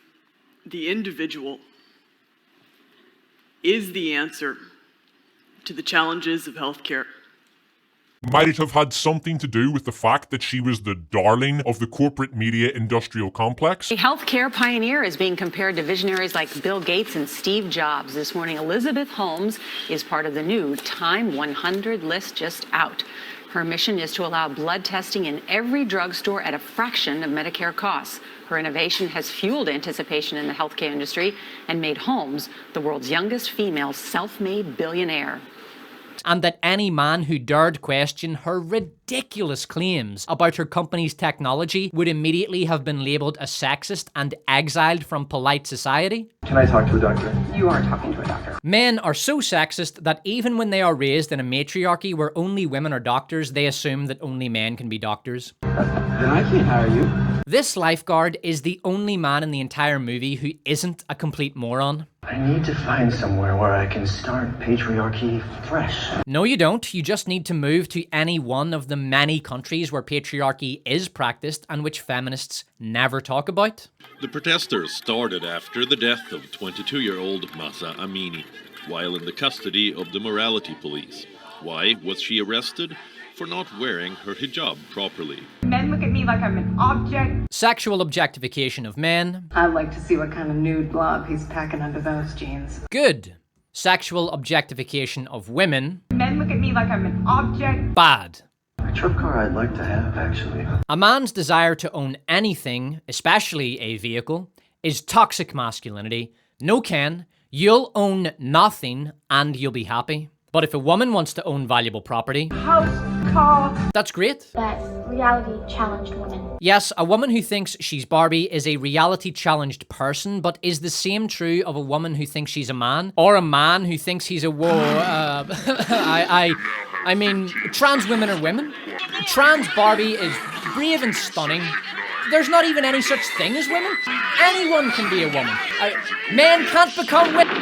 the individual is the answer to the challenges of healthcare. Might it have had something to do with the fact that she was the darling of the corporate media industrial complex? A healthcare pioneer is being compared to visionaries like Bill Gates and Steve Jobs. This morning, Elizabeth Holmes is part of the new Time 100 list just out. Her mission is to allow blood testing in every drugstore at a fraction of Medicare costs. Her innovation has fueled anticipation in the healthcare industry and made Holmes the world's youngest female self-made billionaire. And that any man who dared question her ridiculous claims about her company's technology would immediately have been labelled a sexist and exiled from polite society. Can I talk to a doctor? You are talking to a doctor. Men are so sexist that even when they are raised in a matriarchy where only women are doctors, they assume that only men can be doctors. Then I can't hire you. This lifeguard is the only man in the entire movie who isn't a complete moron. I need to find somewhere where I can start patriarchy fresh. No, you don't. You just need to move to any one of the many countries where patriarchy is practiced and which feminists never talk about. The protesters started after the death of 22-year-old Mahsa Amini, while in the custody of the morality police. Why was she arrested? For not wearing her hijab properly. Men look at me like I'm an object. Sexual objectification of men. I'd like to see what kind of nude blob he's packing under those jeans. Good. Sexual objectification of women. Men look at me like I'm an object. Bad. A truck car I'd like to have, actually. A man's desire to own anything, especially a vehicle, is toxic masculinity. No, Ken, you'll own nothing and you'll be happy. But if a woman wants to own valuable property, house, car, that's great. That's reality-challenged women. Yes, a woman who thinks she's Barbie is a reality-challenged person, but is the same true of a woman who thinks she's a man? Or a man who thinks he's a I mean, trans women are women. Trans Barbie is brave and stunning. There's not even any such thing as women. Anyone can be a woman. Men can't become women.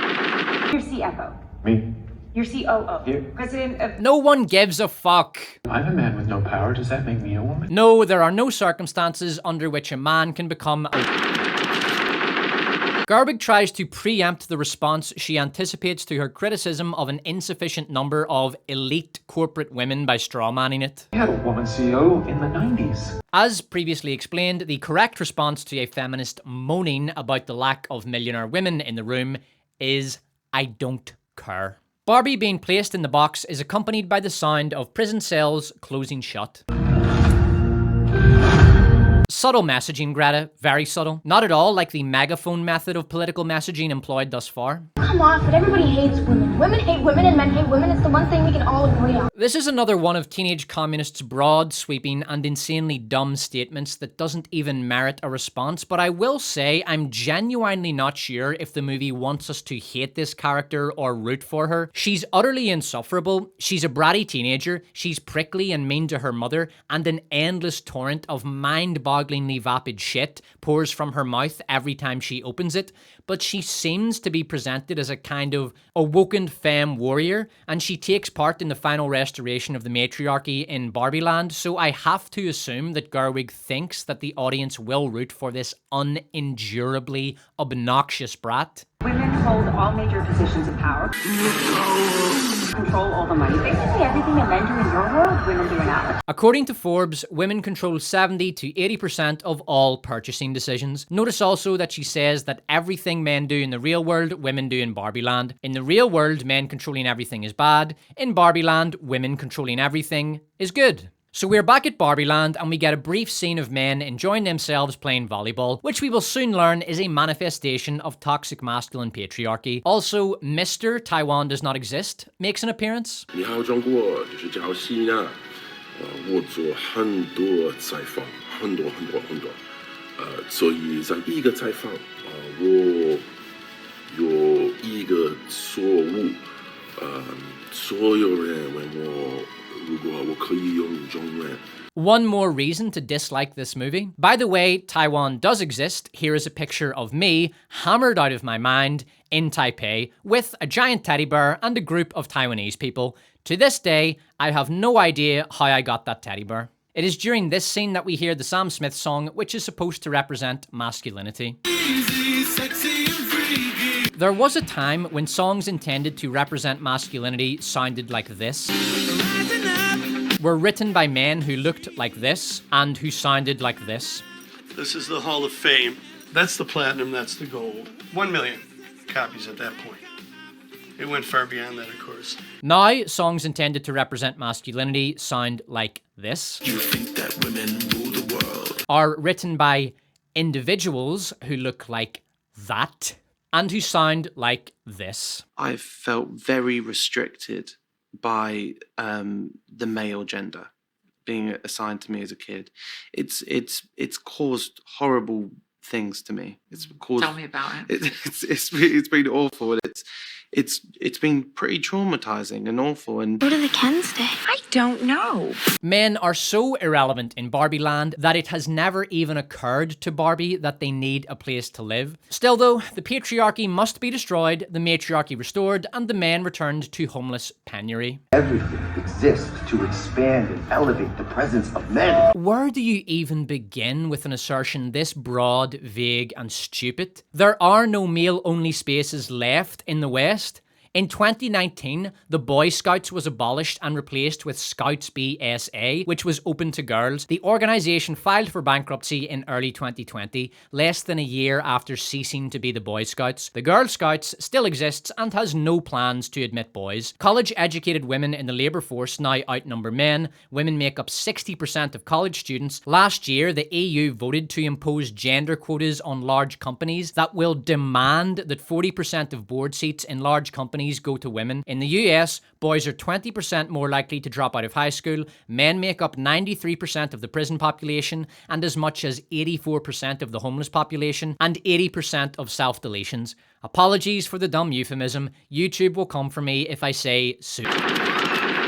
You're CFO. Me? You're COO. Here. President of... No one gives a fuck. I'm a man with no power. Does that make me a woman? No, there are no circumstances under which a man can become a... Garbage tries to preempt the response she anticipates to her criticism of an insufficient number of elite corporate women by strawmanning it. We had a woman CEO in the 90s. As previously explained, the correct response to a feminist moaning about the lack of millionaire women in the room is, I don't care. Barbie being placed in the box is accompanied by the sound of prison cells closing shut. Subtle messaging, Greta. Very subtle. Not at all like the megaphone method of political messaging employed thus far. Come on, but everybody hates women. Women hate women and men hate women. It's the one thing we can all agree on. This is another one of teenage communists' broad, sweeping, and insanely dumb statements that doesn't even merit a response, but I will say I'm genuinely not sure if the movie wants us to hate this character or root for her. She's utterly insufferable, she's a bratty teenager, she's prickly and mean to her mother, and an endless torrent of mind-bogglingly vapid shit pours from her mouth every time she opens it, but she seems to be presented as a kind of awoken femme warrior, and she takes part in the final restoration of the matriarchy in Barbie Land, so I have to assume that Gerwig thinks that the audience will root for this unendurably obnoxious brat. Women hold all major positions of power. Control all the money. Basically everything that men do in your world, women do in ours. According to Forbes, women control 70 to 80% of all purchasing decisions. Notice also that she says that everything men do in the real world, women do in Barbie Land. In the real world, men controlling everything is bad. In Barbie Land, women controlling everything is good. So we're back at Barbie Land and we get a brief scene of men enjoying themselves playing volleyball, which we will soon learn is a manifestation of toxic masculine patriarchy. Also, Mr. Taiwan Does Not Exist makes an appearance. 你还有中国就是叫西纳，我做很多采访，很多，所以在一个采访，我有一个错误，所有人问我。 One more reason to dislike this movie. By the way, Taiwan does exist. Here is a picture of me, hammered out of my mind, in Taipei, with a giant teddy bear and a group of Taiwanese people. To this day, I have no idea how I got that teddy bear. It is during this scene that we hear the Sam Smith song, which is supposed to represent masculinity. Easy, sexy, and freaky. There was a time when songs intended to represent masculinity sounded like this. Were written by men who looked like this and who sounded like this. This is the Hall of Fame. That's the platinum, that's the gold. 1 million copies at that point. It went far beyond that, of course. Now, songs intended to represent masculinity sound like this. You think that women rule the world. Are written by individuals who look like that and who sound like this. I felt very restricted by the male gender being assigned to me as a kid. It's caused horrible things to me. It's caused. Tell me about it. It's been awful. It's been pretty traumatizing and awful. And where do the Kens stay? I don't know. Men are so irrelevant in Barbie Land that it has never even occurred to Barbie that they need a place to live. Still though, the patriarchy must be destroyed, the matriarchy restored, and the men returned to homeless penury. Everything exists to expand and elevate the presence of men. Where do you even begin with an assertion this broad, vague, and stupid? There are no male-only spaces left in the West. In 2019, the Boy Scouts was abolished and replaced with Scouts BSA, which was open to girls. The organisation filed for bankruptcy in early 2020, less than a year after ceasing to be the Boy Scouts. The Girl Scouts still exists and has no plans to admit boys. College-educated women in the labour force now outnumber men. Women make up 60% of college students. Last year, the EU voted to impose gender quotas on large companies that will demand that 40% of board seats in large companies go to women. In the US, boys are 20% more likely to drop out of high school, men make up 93% of the prison population, and as much as 84% of the homeless population, and 80% of self-deletions. Apologies for the dumb euphemism, YouTube will come for me if I say soup.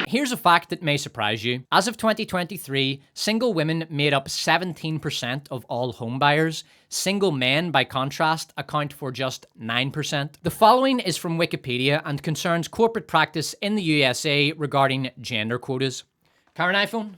Here's a fact that may surprise you. As of 2023, single women made up 17% of all home buyers. Single men, by contrast, account for just 9%. The following is from Wikipedia and concerns corporate practice in the USA regarding gender quotas. Current iPhone?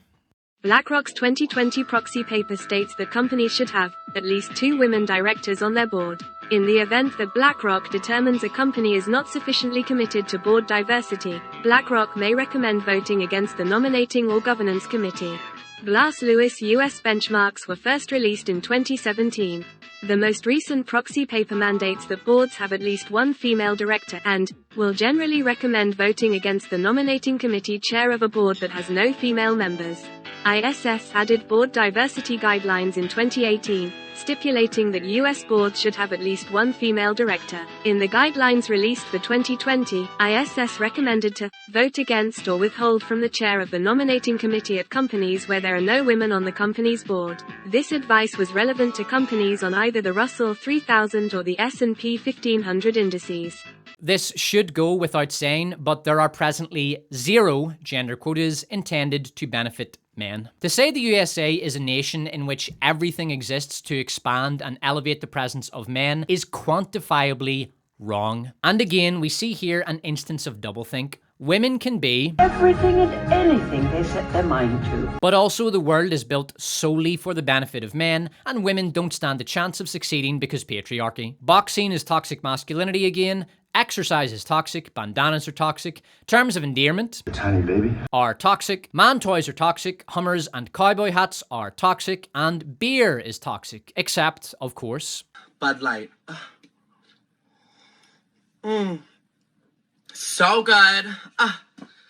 BlackRock's 2020 proxy paper states that companies should have at least 2 women directors on their board. In the event that BlackRock determines a company is not sufficiently committed to board diversity, BlackRock may recommend voting against the nominating or governance committee. Glass Lewis US benchmarks were first released in 2017. The most recent proxy paper mandates that boards have at least 1 female director and will generally recommend voting against the nominating committee chair of a board that has no female members. ISS added board diversity guidelines in 2018, stipulating that U.S. boards should have at least 1 female director. In the guidelines released for 2020, ISS recommended to vote against or withhold from the chair of the nominating committee at companies where there are no women on the company's board. This advice was relevant to companies on either the Russell 3000 or the S&P 1500 indices. This should go without saying, but there are presently 0 gender quotas intended to benefit men. To say the USA is a nation in which everything exists to expand and elevate the presence of men is quantifiably wrong. And again, we see here an instance of doublethink. Women can be everything and anything they set their mind to. But also the world is built solely for the benefit of men, and women don't stand a chance of succeeding because patriarchy. Boxing is toxic masculinity again. Exercise is toxic, bandanas are toxic, terms of endearment tiny baby are toxic, man toys are toxic, Hummers and cowboy hats are toxic, and beer is toxic. Except, of course, Bud Light. So good.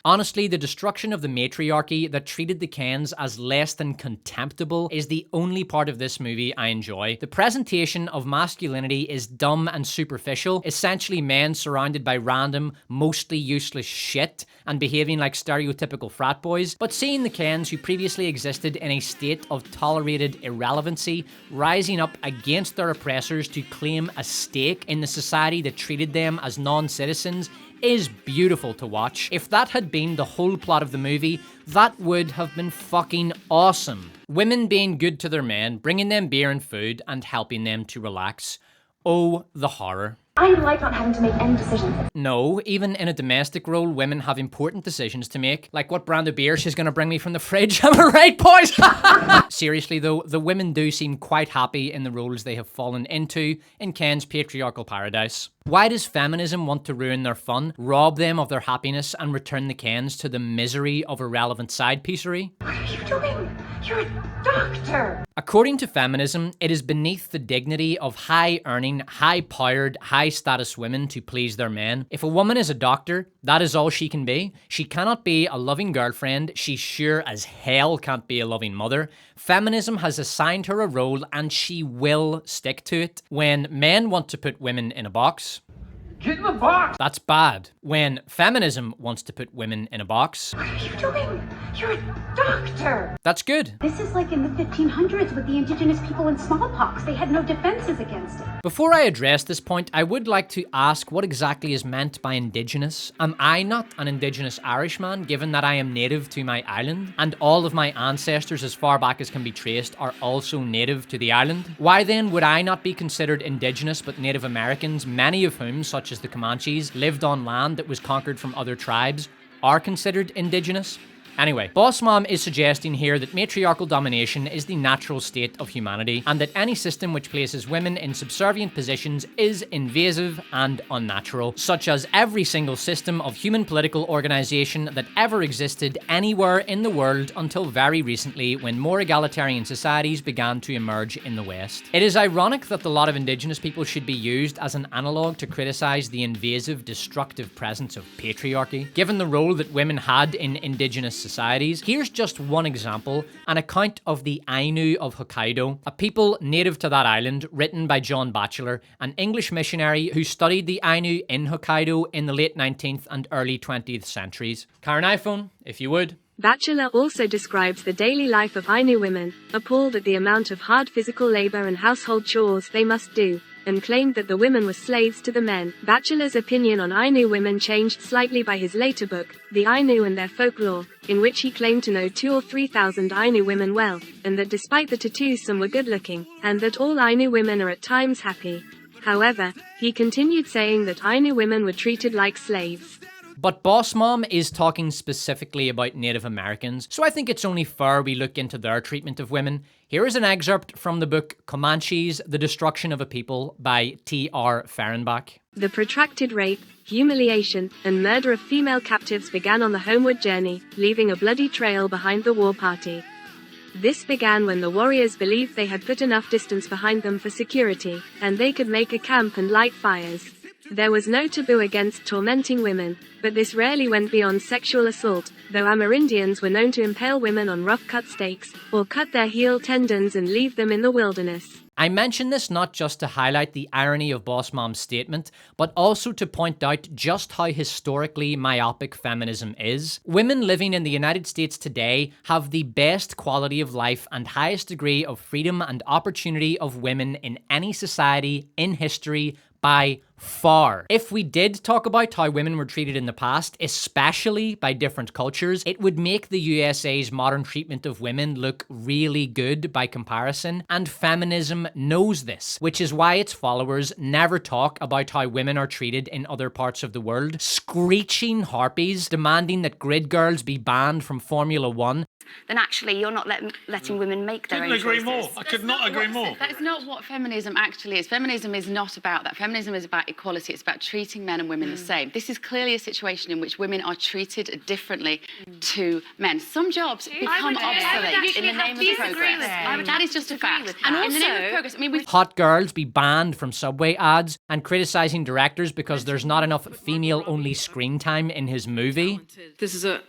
Honestly, the destruction of the matriarchy that treated the Kens as less than contemptible is the only part of this movie I enjoy. The presentation of masculinity is dumb and superficial, essentially men surrounded by random, mostly useless shit and behaving like stereotypical frat boys, but seeing the Kens who previously existed in a state of tolerated irrelevancy rising up against their oppressors to claim a stake in the society that treated them as non-citizens is beautiful to watch. If that had been the whole plot of the movie, that would have been fucking awesome. Women being good to their men, bringing them beer and food, and helping them to relax. Oh, the horror. I like not having to make any decisions. No, even in a domestic role, women have important decisions to make, like what brand of beer she's gonna bring me from the fridge. Am I right, boys? Seriously though, the women do seem quite happy in the roles they have fallen into in Ken's patriarchal paradise. Why does feminism want to ruin their fun, rob them of their happiness, and return the Kens to the misery of irrelevant side piecery? What are you doing? You're a doctor! According to feminism, it is beneath the dignity of high-earning, high-powered, high-status women to please their men. If a woman is a doctor, that is all she can be. She cannot be a loving girlfriend. She sure as hell can't be a loving mother. Feminism has assigned her a role and she will stick to it. When men want to put women in a box, Get in the box! that's bad. When feminism wants to put women in a box, What are you doing? You're a doctor! that's good. This is like in the 1500s with the indigenous people in smallpox. They had no defenses against it. Before I address this point, I would like to ask what exactly is meant by indigenous. Am I not an indigenous Irishman, given that I am native to my island, and all of my ancestors as far back as can be traced are also native to the island? Why then would I not be considered indigenous but Native Americans, many of whom, such as the Comanches, lived on land that was conquered from other tribes, are considered indigenous? Anyway, Boss Mom is suggesting here that matriarchal domination is the natural state of humanity, and that any system which places women in subservient positions is invasive and unnatural, such as every single system of human political organization that ever existed anywhere in the world until very recently, when more egalitarian societies began to emerge in the West. It is ironic that the lot of indigenous people should be used as an analogue to criticize the invasive, destructive presence of patriarchy, given the role that women had in indigenous societies. Here's just one example, an account of the Ainu of Hokkaido, a people native to that island, written by John Batchelor, an English missionary who studied the Ainu in Hokkaido in the late 19th and early 20th centuries. Karen iPhone, if you would. Batchelor also describes the daily life of Ainu women, appalled at the amount of hard physical labor and household chores they must do, and claimed that the women were slaves to the men. Batchelor's opinion on Ainu women changed slightly by his later book, The Ainu and Their Folklore, in which he claimed to know 2,000 or 3,000 Ainu women well, and that despite the tattoos some were good-looking, and that all Ainu women are at times happy. However, he continued saying that Ainu women were treated like slaves. But Boss Mom is talking specifically about Native Americans, so I think it's only fair we look into their treatment of women. Here is an excerpt from the book Comanches, The Destruction of a People by T.R. Fehrenbach. The protracted rape, humiliation, and murder of female captives began on the homeward journey, leaving a bloody trail behind the war party. This began when the warriors believed they had put enough distance behind them for security, and they could make a camp and light fires. There was no taboo against tormenting women, but this rarely went beyond sexual assault, though Amerindians were known to impale women on rough-cut stakes, or cut their heel tendons and leave them in the wilderness. I mention this not just to highlight the irony of Boss Mom's statement, but also to point out just how historically myopic feminism is. Women living in the United States today have the best quality of life and highest degree of freedom and opportunity of women in any society in history by far. If we did talk about how women were treated in the past, especially by different cultures, it would make the USA's modern treatment of women look really good by comparison, and feminism knows this, which is why its followers never talk about how women are treated in other parts of the world, screeching harpies demanding that grid girls be banned from Formula 1. Then actually you're not letting women make their own choices. I could not agree more. That is not what feminism actually is. Feminism is not about that. Feminism is about about equality. It's about treating men and women the same. This is clearly a situation in which women are treated differently to men. Some jobs become obsolete in the name of progress. That is just a fact. And also, in the name of progress, I mean, we've Hot girls be banned from Subway ads and criticizing directors because there's not enough female-only screen time in his movie. This is a,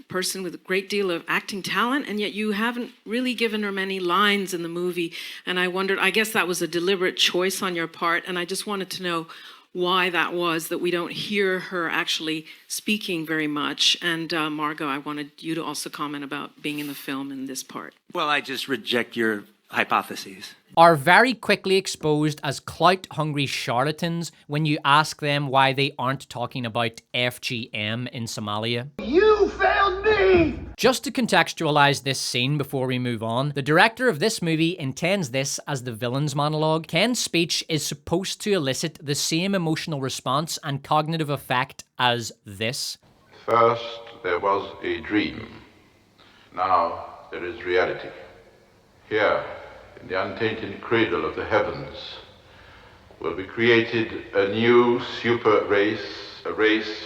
person with a great deal of acting talent, and yet you haven't really given her many lines in the movie. And I wondered, I guess that was a deliberate choice on your part, and I just wanted to know why that was, that we don't hear her actually speaking very much. And Margot, I wanted you to also comment about being in the film in this part. Well, I just reject your hypotheses. Are very quickly exposed as clout-hungry charlatans when you ask them why they aren't talking about FGM in Somalia. You failed me! Just to contextualize this scene before we move on, the director of this movie intends this as the villain's monologue. Ken's speech is supposed to elicit the same emotional response and cognitive effect as this. First, there was a dream. Now, there is reality. Here, in the untainted cradle of the heavens, will be created a new super race, a race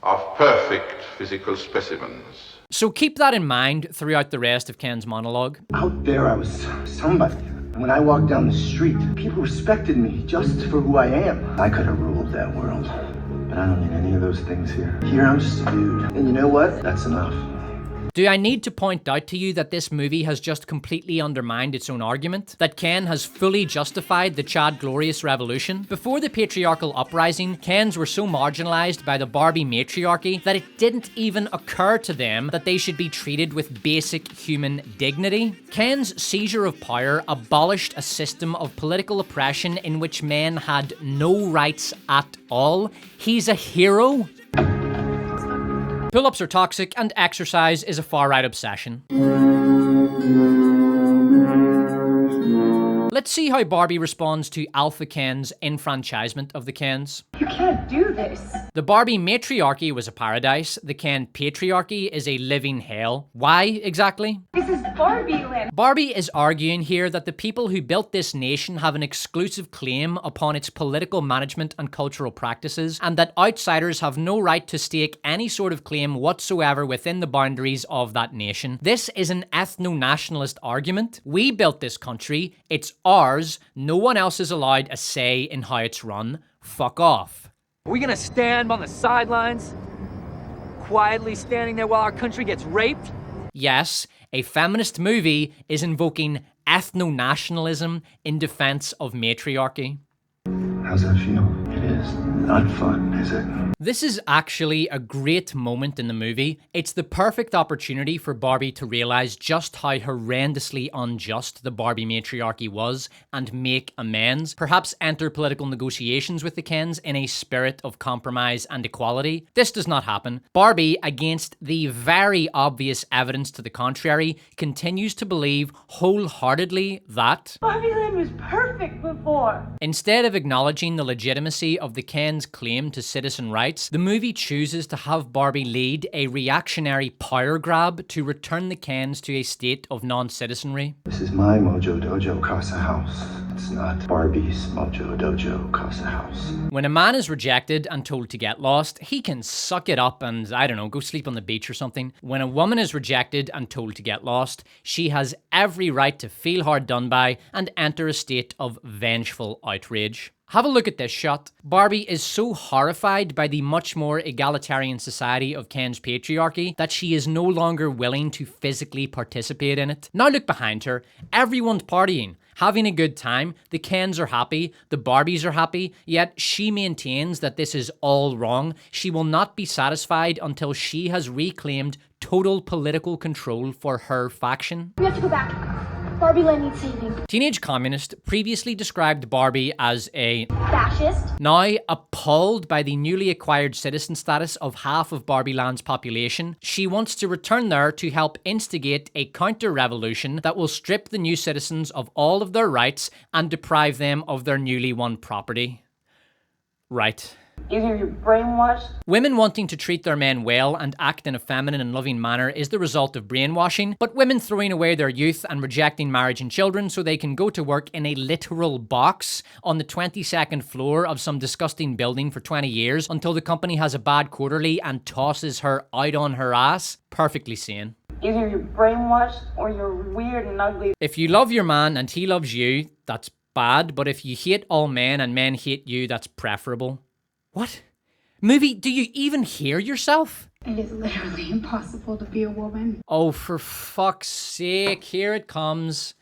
of perfect physical specimens. So keep that in mind throughout the rest of Ken's monologue. Out there I was somebody. And when I walked down the street, people respected me just for who I am. I could have ruled that world, but I don't need any of those things here. Here I'm just a dude. And you know what? That's enough. Do I need to point out to you that this movie has just completely undermined its own argument? That Ken has fully justified the Chadglorious Revolution? Before the patriarchal uprising, Kens were so marginalized by the Barbie matriarchy that it didn't even occur to them that they should be treated with basic human dignity. Ken's seizure of power abolished a system of political oppression in which men had no rights at all. He's a hero. Pull-ups are toxic and exercise is a far-right obsession. Let's see how Barbie responds to Alpha Ken's enfranchisement of the Kens. You can't do this. The Barbie matriarchy was a paradise. The Ken patriarchy is a living hell. Why exactly? This is Barbie land. Barbie is arguing here that the people who built this nation have an exclusive claim upon its political management and cultural practices, and that outsiders have no right to stake any sort of claim whatsoever within the boundaries of that nation. This is an ethno-nationalist argument. We built this country. It's ours. No one else is allowed a say in how it's run. Fuck off. Are we gonna stand on the sidelines, quietly standing there while our country gets raped? Yes, a feminist movie is invoking ethno-nationalism in defense of matriarchy. How's that feel? It is not fun, is it? This is actually a great moment in the movie. It's the perfect opportunity for Barbie to realize just how horrendously unjust the Barbie matriarchy was and make amends. Perhaps enter political negotiations with the Kens in a spirit of compromise and equality. This does not happen. Barbie, against the very obvious evidence to the contrary, continues to believe wholeheartedly that Barbie land was perfect before. Instead of acknowledging the legitimacy of the Kens' claim to citizen rights, the movie chooses to have Barbie lead a reactionary power grab to return the Kens to a state of non-citizenry. This is my Mojo Dojo Casa House. It's not Barbie's Mojo Dojo Casa House. When a man is rejected and told to get lost, he can suck it up and, I don't know, go sleep on the beach or something. When a woman is rejected and told to get lost, she has every right to feel hard done by and enter a state of vengeful outrage. Have a look at this shot. Barbie is so horrified by the much more egalitarian society of Ken's patriarchy that she is no longer willing to physically participate in it. Now look behind her. Everyone's partying, having a good time. The Kens are happy, the Barbies are happy, yet she maintains that this is all wrong. She will not be satisfied until she has reclaimed total political control for her faction. We have to go back. Barbie land needs saving. Teenage Communist previously described Barbie as a fascist. Now appalled by the newly acquired citizen status of half of Barbie Land's population, she wants to return there to help instigate a counter-revolution that will strip the new citizens of all of their rights and deprive them of their newly won property. Right. Either you're brainwashed. Women wanting to treat their men well and act in a feminine and loving manner is the result of brainwashing, but women throwing away their youth and rejecting marriage and children so they can go to work in a literal box on the 22nd floor of some disgusting building for 20 years until the company has a bad quarterly and tosses her out on her ass. Perfectly sane. Either you're brainwashed or you're weird and ugly. If you love your man and he loves you, that's bad, but if you hate all men and men hate you, that's preferable. What? Movie, do you even hear yourself? It is literally impossible to be a woman. Oh, for fuck's sake, here it comes.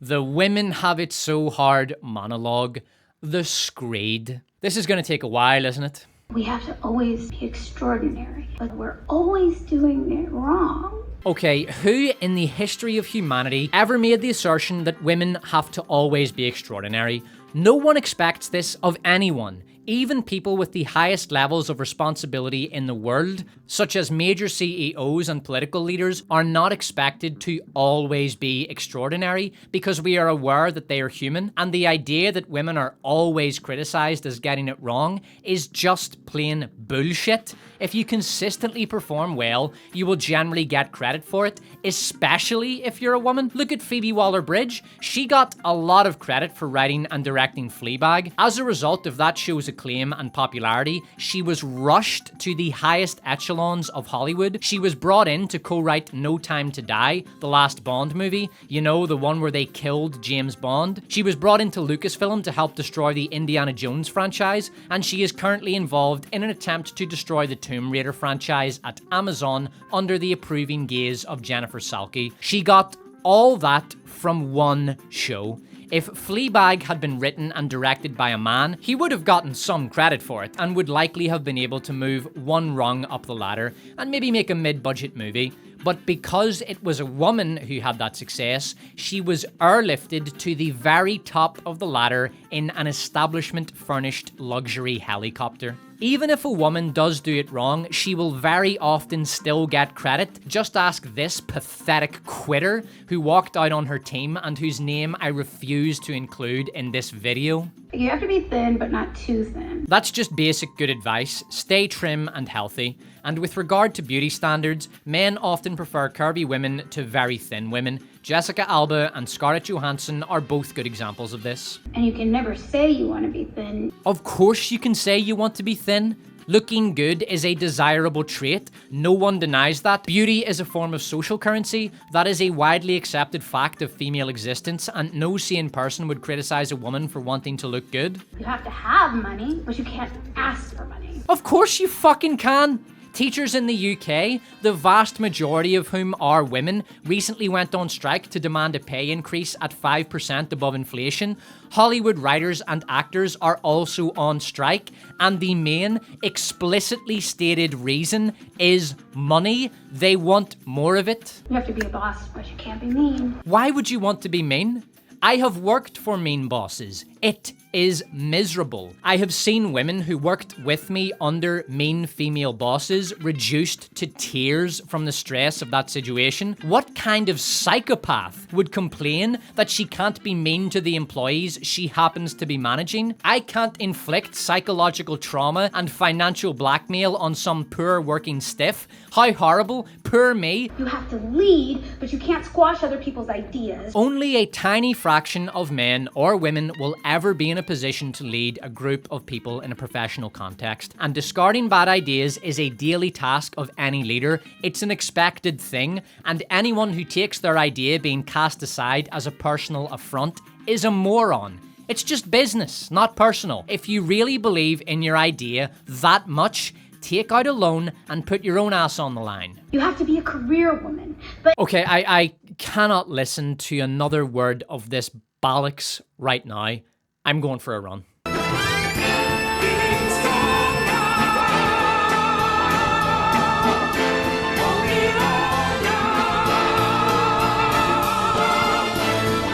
The women have it so hard monologue. The Screed. This is going to take a while, isn't it? We have to always be extraordinary, but we're always doing it wrong. Okay, who in the history of humanity ever made the assertion that women have to always be extraordinary? No one expects this of anyone. Even people with the highest levels of responsibility in the world, such as major CEOs and political leaders, are not expected to always be extraordinary because we are aware that they are human, and the idea that women are always criticized as getting it wrong is just plain bullshit. If you consistently perform well, you will generally get credit for it, especially if you're a woman. Look at Phoebe Waller-Bridge. She got a lot of credit for writing and directing Fleabag. As a result of that show's acclaim and popularity, she was rushed to the highest echelons of Hollywood. She was brought in to co-write No Time to Die, the last Bond movie. You know, the one where they killed James Bond. She was brought into Lucasfilm to help destroy the Indiana Jones franchise, and she is currently involved in an attempt to destroy the Tomb Raider franchise at Amazon under the approving gaze of Jennifer Salke. She got all that from one show. If Fleabag had been written and directed by a man, he would have gotten some credit for it and would likely have been able to move one rung up the ladder and maybe make a mid-budget movie. But because it was a woman who had that success, she was airlifted to the very top of the ladder in an establishment-furnished luxury helicopter. Even if a woman does do it wrong, she will very often still get credit. Just ask this pathetic quitter who walked out on her team and whose name I refuse to include in this video. You have to be thin, but not too thin. That's just basic good advice. Stay trim and healthy. And with regard to beauty standards, men often prefer curvy women to very thin women. Jessica Alba and Scarlett Johansson are both good examples of this. And you can never say you want to be thin. Of course you can say you want to be thin. Looking good is a desirable trait. No one denies that. Beauty is a form of social currency. That is a widely accepted fact of female existence, and no sane person would criticize a woman for wanting to look good. You have to have money, but you can't ask for money. Of course you fucking can. Teachers in the UK, the vast majority of whom are women, recently went on strike to demand a pay increase at 5% above inflation. Hollywood writers and actors are also on strike, and the main explicitly stated reason is money. They want more of it. You have to be a boss, but you can't be mean. Why would you want to be mean? I have worked for mean bosses. It is miserable. I have seen women who worked with me under mean female bosses reduced to tears from the stress of that situation. What kind of psychopath would complain that she can't be mean to the employees she happens to be managing? I can't inflict psychological trauma and financial blackmail on some poor working stiff. How horrible. Poor me. You have to lead, but you can't squash other people's ideas. Only a tiny fraction of men or women will ever be in a position to lead a group of people in a professional context, and discarding bad ideas is a daily task of any leader. It's an expected thing, and anyone who takes their idea being cast aside as a personal affront is a moron. It's just business, not personal. If you really believe in your idea that much, take out a loan and put your own ass on the line. You have to be a career woman, but... Okay, I cannot listen to another word of this bollocks right now. I'm going for a run.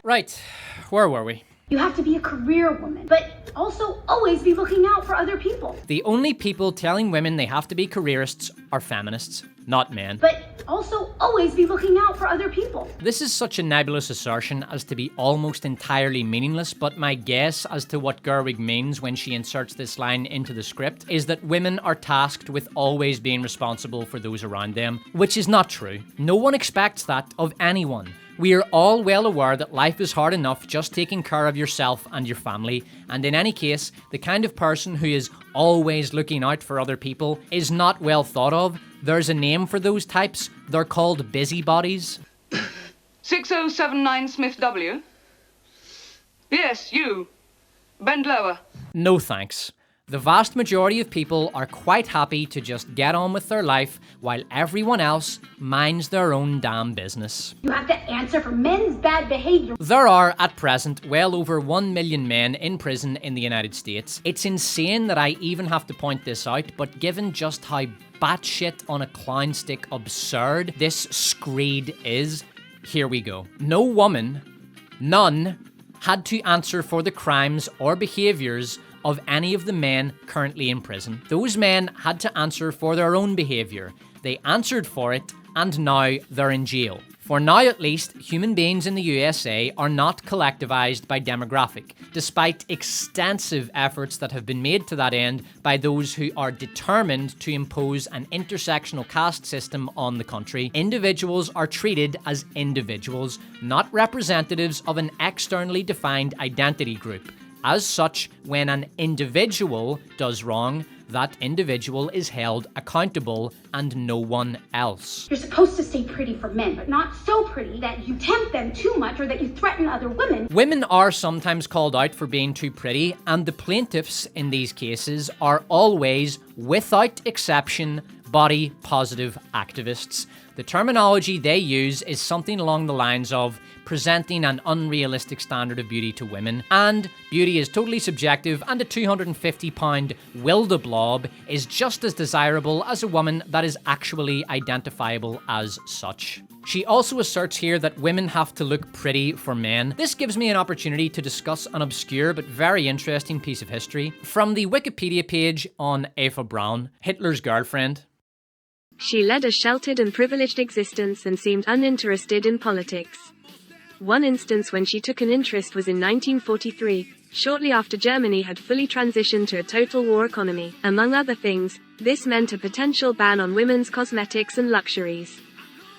Right, where were we? You have to be a career woman, but also always be looking out for other people. The only people telling women they have to be careerists are feminists. not men. But also always be looking out for other people. This is such a nebulous assertion as to be almost entirely meaningless, but my guess as to what Gerwig means when she inserts this line into the script is that women are tasked with always being responsible for those around them, which is not true. No one expects that of anyone. We are all well aware that life is hard enough just taking care of yourself and your family, and in any case, the kind of person who is always looking out for other people is not well thought of. There's a name for those types. They're called busybodies. 6079 Smith W. Yes, you. Bend lower. No thanks. The vast majority of people are quite happy to just get on with their life while everyone else minds their own damn business. You have to answer for men's bad behavior. There are, at present, well over 1 million men in prison in the United States. It's insane that I even have to point this out, but given just how batshit on a clown stick absurd this Screed is, here we go. No woman, none, had to answer for the crimes or behaviours of any of the men currently in prison. Those men had to answer for their own behaviour. They answered for it, and now they're in jail. For now at least, human beings in the USA are not collectivised by demographic, despite extensive efforts that have been made to that end by those who are determined to impose an intersectional caste system on the country. Individuals are treated as individuals, not representatives of an externally defined identity group. As such, when an individual does wrong, that individual is held accountable and no one else. You're supposed to stay pretty for men, but not so pretty that you tempt them too much or that you threaten other women. Women are sometimes called out for being too pretty, and the plaintiffs in these cases are always, without exception, body positive activists. The terminology they use is something along the lines of presenting an unrealistic standard of beauty to women, and beauty is totally subjective, and a 250-pound Wilde-blob is just as desirable as a woman that is actually identifiable as such. She also asserts here that women have to look pretty for men. This gives me an opportunity to discuss an obscure but very interesting piece of history. From the Wikipedia page on Eva Braun, Hitler's girlfriend. She led a sheltered and privileged existence and seemed uninterested in politics. One instance when she took an interest was in 1943, shortly after Germany had fully transitioned to a total war economy. Among other things, this meant a potential ban on women's cosmetics and luxuries.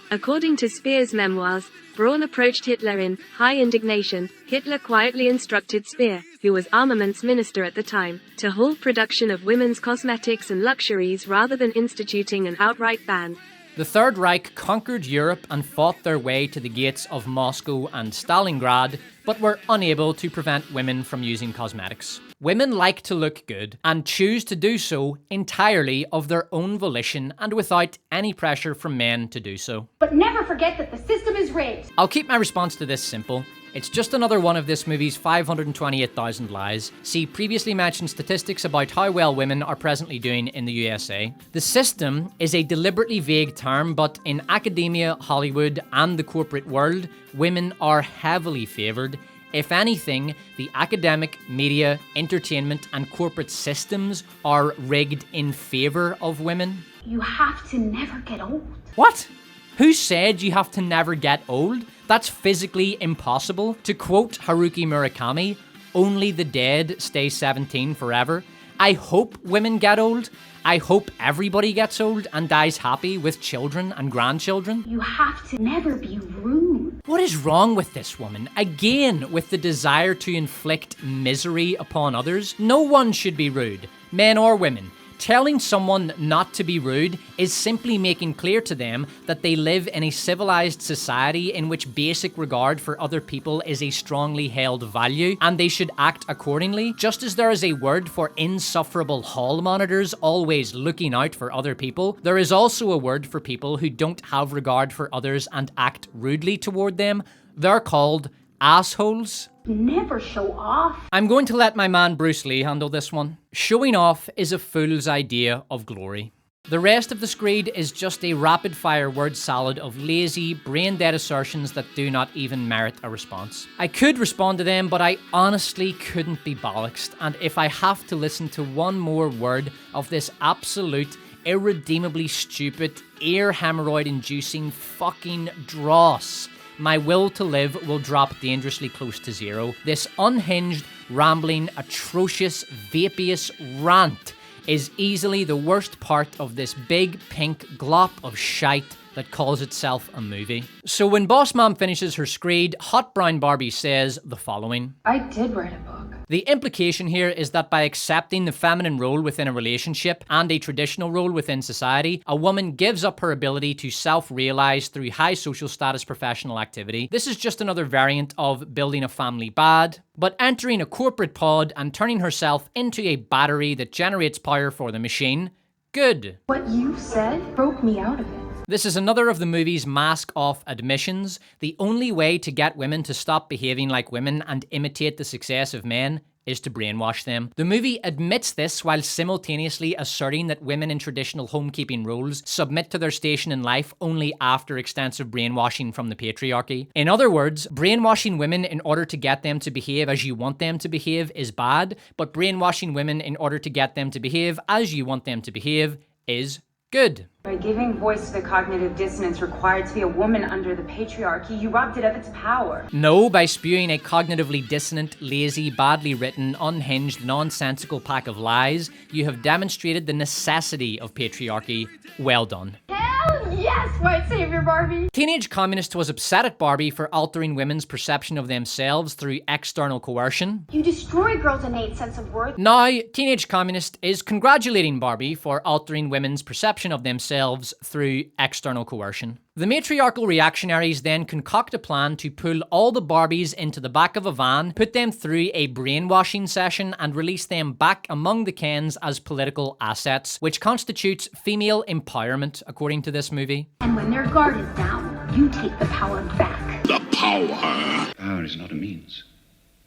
According to Speer's memoirs, Braun approached Hitler in high indignation. Hitler quietly instructed Speer, who was armaments minister at the time, to halt production of women's cosmetics and luxuries rather than instituting an outright ban. The Third Reich conquered Europe and fought their way to the gates of Moscow and Stalingrad, but were unable to prevent women from using cosmetics. Women like to look good, and choose to do so entirely of their own volition and without any pressure from men to do so. But never forget that the system is rigged. I'll keep my response to this simple. It's just another one of this movie's 528,000 lies. See previously mentioned statistics about how well women are presently doing in the USA. The system is a deliberately vague term, but in academia, Hollywood, and the corporate world, women are heavily favoured. If anything, the academic, media, entertainment, and corporate systems are rigged in favour of women. You have to never get old. What? Who said you have to never get old? That's physically impossible. To quote Haruki Murakami, only the dead stay 17 forever. I hope women get old. I hope everybody gets old and dies happy with children and grandchildren. You have to never be rude. What is wrong with this woman? Again, with the desire to inflict misery upon others. No one should be rude, men or women. Telling someone not to be rude is simply making clear to them that they live in a civilized society in which basic regard for other people is a strongly held value, and they should act accordingly. Just as there is a word for insufferable hall monitors always looking out for other people, there is also a word for people who don't have regard for others and act rudely toward them. They're called assholes. Never show off. I'm going to let my man Bruce Lee handle this one. Showing off is a fool's idea of glory. The rest of the Screed is just a rapid-fire word salad of lazy, brain-dead assertions that do not even merit a response. I could respond to them, but I honestly couldn't be bollocksed, and if I have to listen to one more word of this absolute irredeemably stupid, ear hemorrhoid-inducing fucking dross. My will to live will drop dangerously close to zero. This unhinged, rambling, atrocious, vapious rant is easily the worst part of this big pink glop of shite that calls itself a movie. So when Boss Mom finishes her Screed, Hot Brown Barbie says the following. I did write a book. The implication here is that by accepting the feminine role within a relationship and a traditional role within society, a woman gives up her ability to self-realize through high social status professional activity. This is just another variant of building a family bad, but entering a corporate pod and turning herself into a battery that generates power for the machine, good. What you said broke me out of it. This is another of the movie's mask-off admissions. The only way to get women to stop behaving like women and imitate the success of men is to brainwash them. The movie admits this while simultaneously asserting that women in traditional homekeeping roles submit to their station in life only after extensive brainwashing from the patriarchy. In other words, brainwashing women in order to get them to behave as you want them to behave is bad, but brainwashing women in order to get them to behave as you want them to behave is good. By giving voice to the cognitive dissonance required to be a woman under the patriarchy, you robbed it of its power. No, by spewing a cognitively dissonant, lazy, badly written, unhinged, nonsensical pack of lies, you have demonstrated the necessity of patriarchy. Well done. Hell yes, white savior Barbie! Teenage Communist was upset at Barbie for altering women's perception of themselves through external coercion. You destroy girls' innate sense of worth. Now, Teenage Communist is congratulating Barbie for altering women's perception of themselves through external coercion. The matriarchal reactionaries then concoct a plan to pull all the Barbies into the back of a van, put them through a brainwashing session, and release them back among the Kens as political assets, which constitutes female empowerment, according to this movie. And when their guard is down, you take the power back. The power. Power is not a means,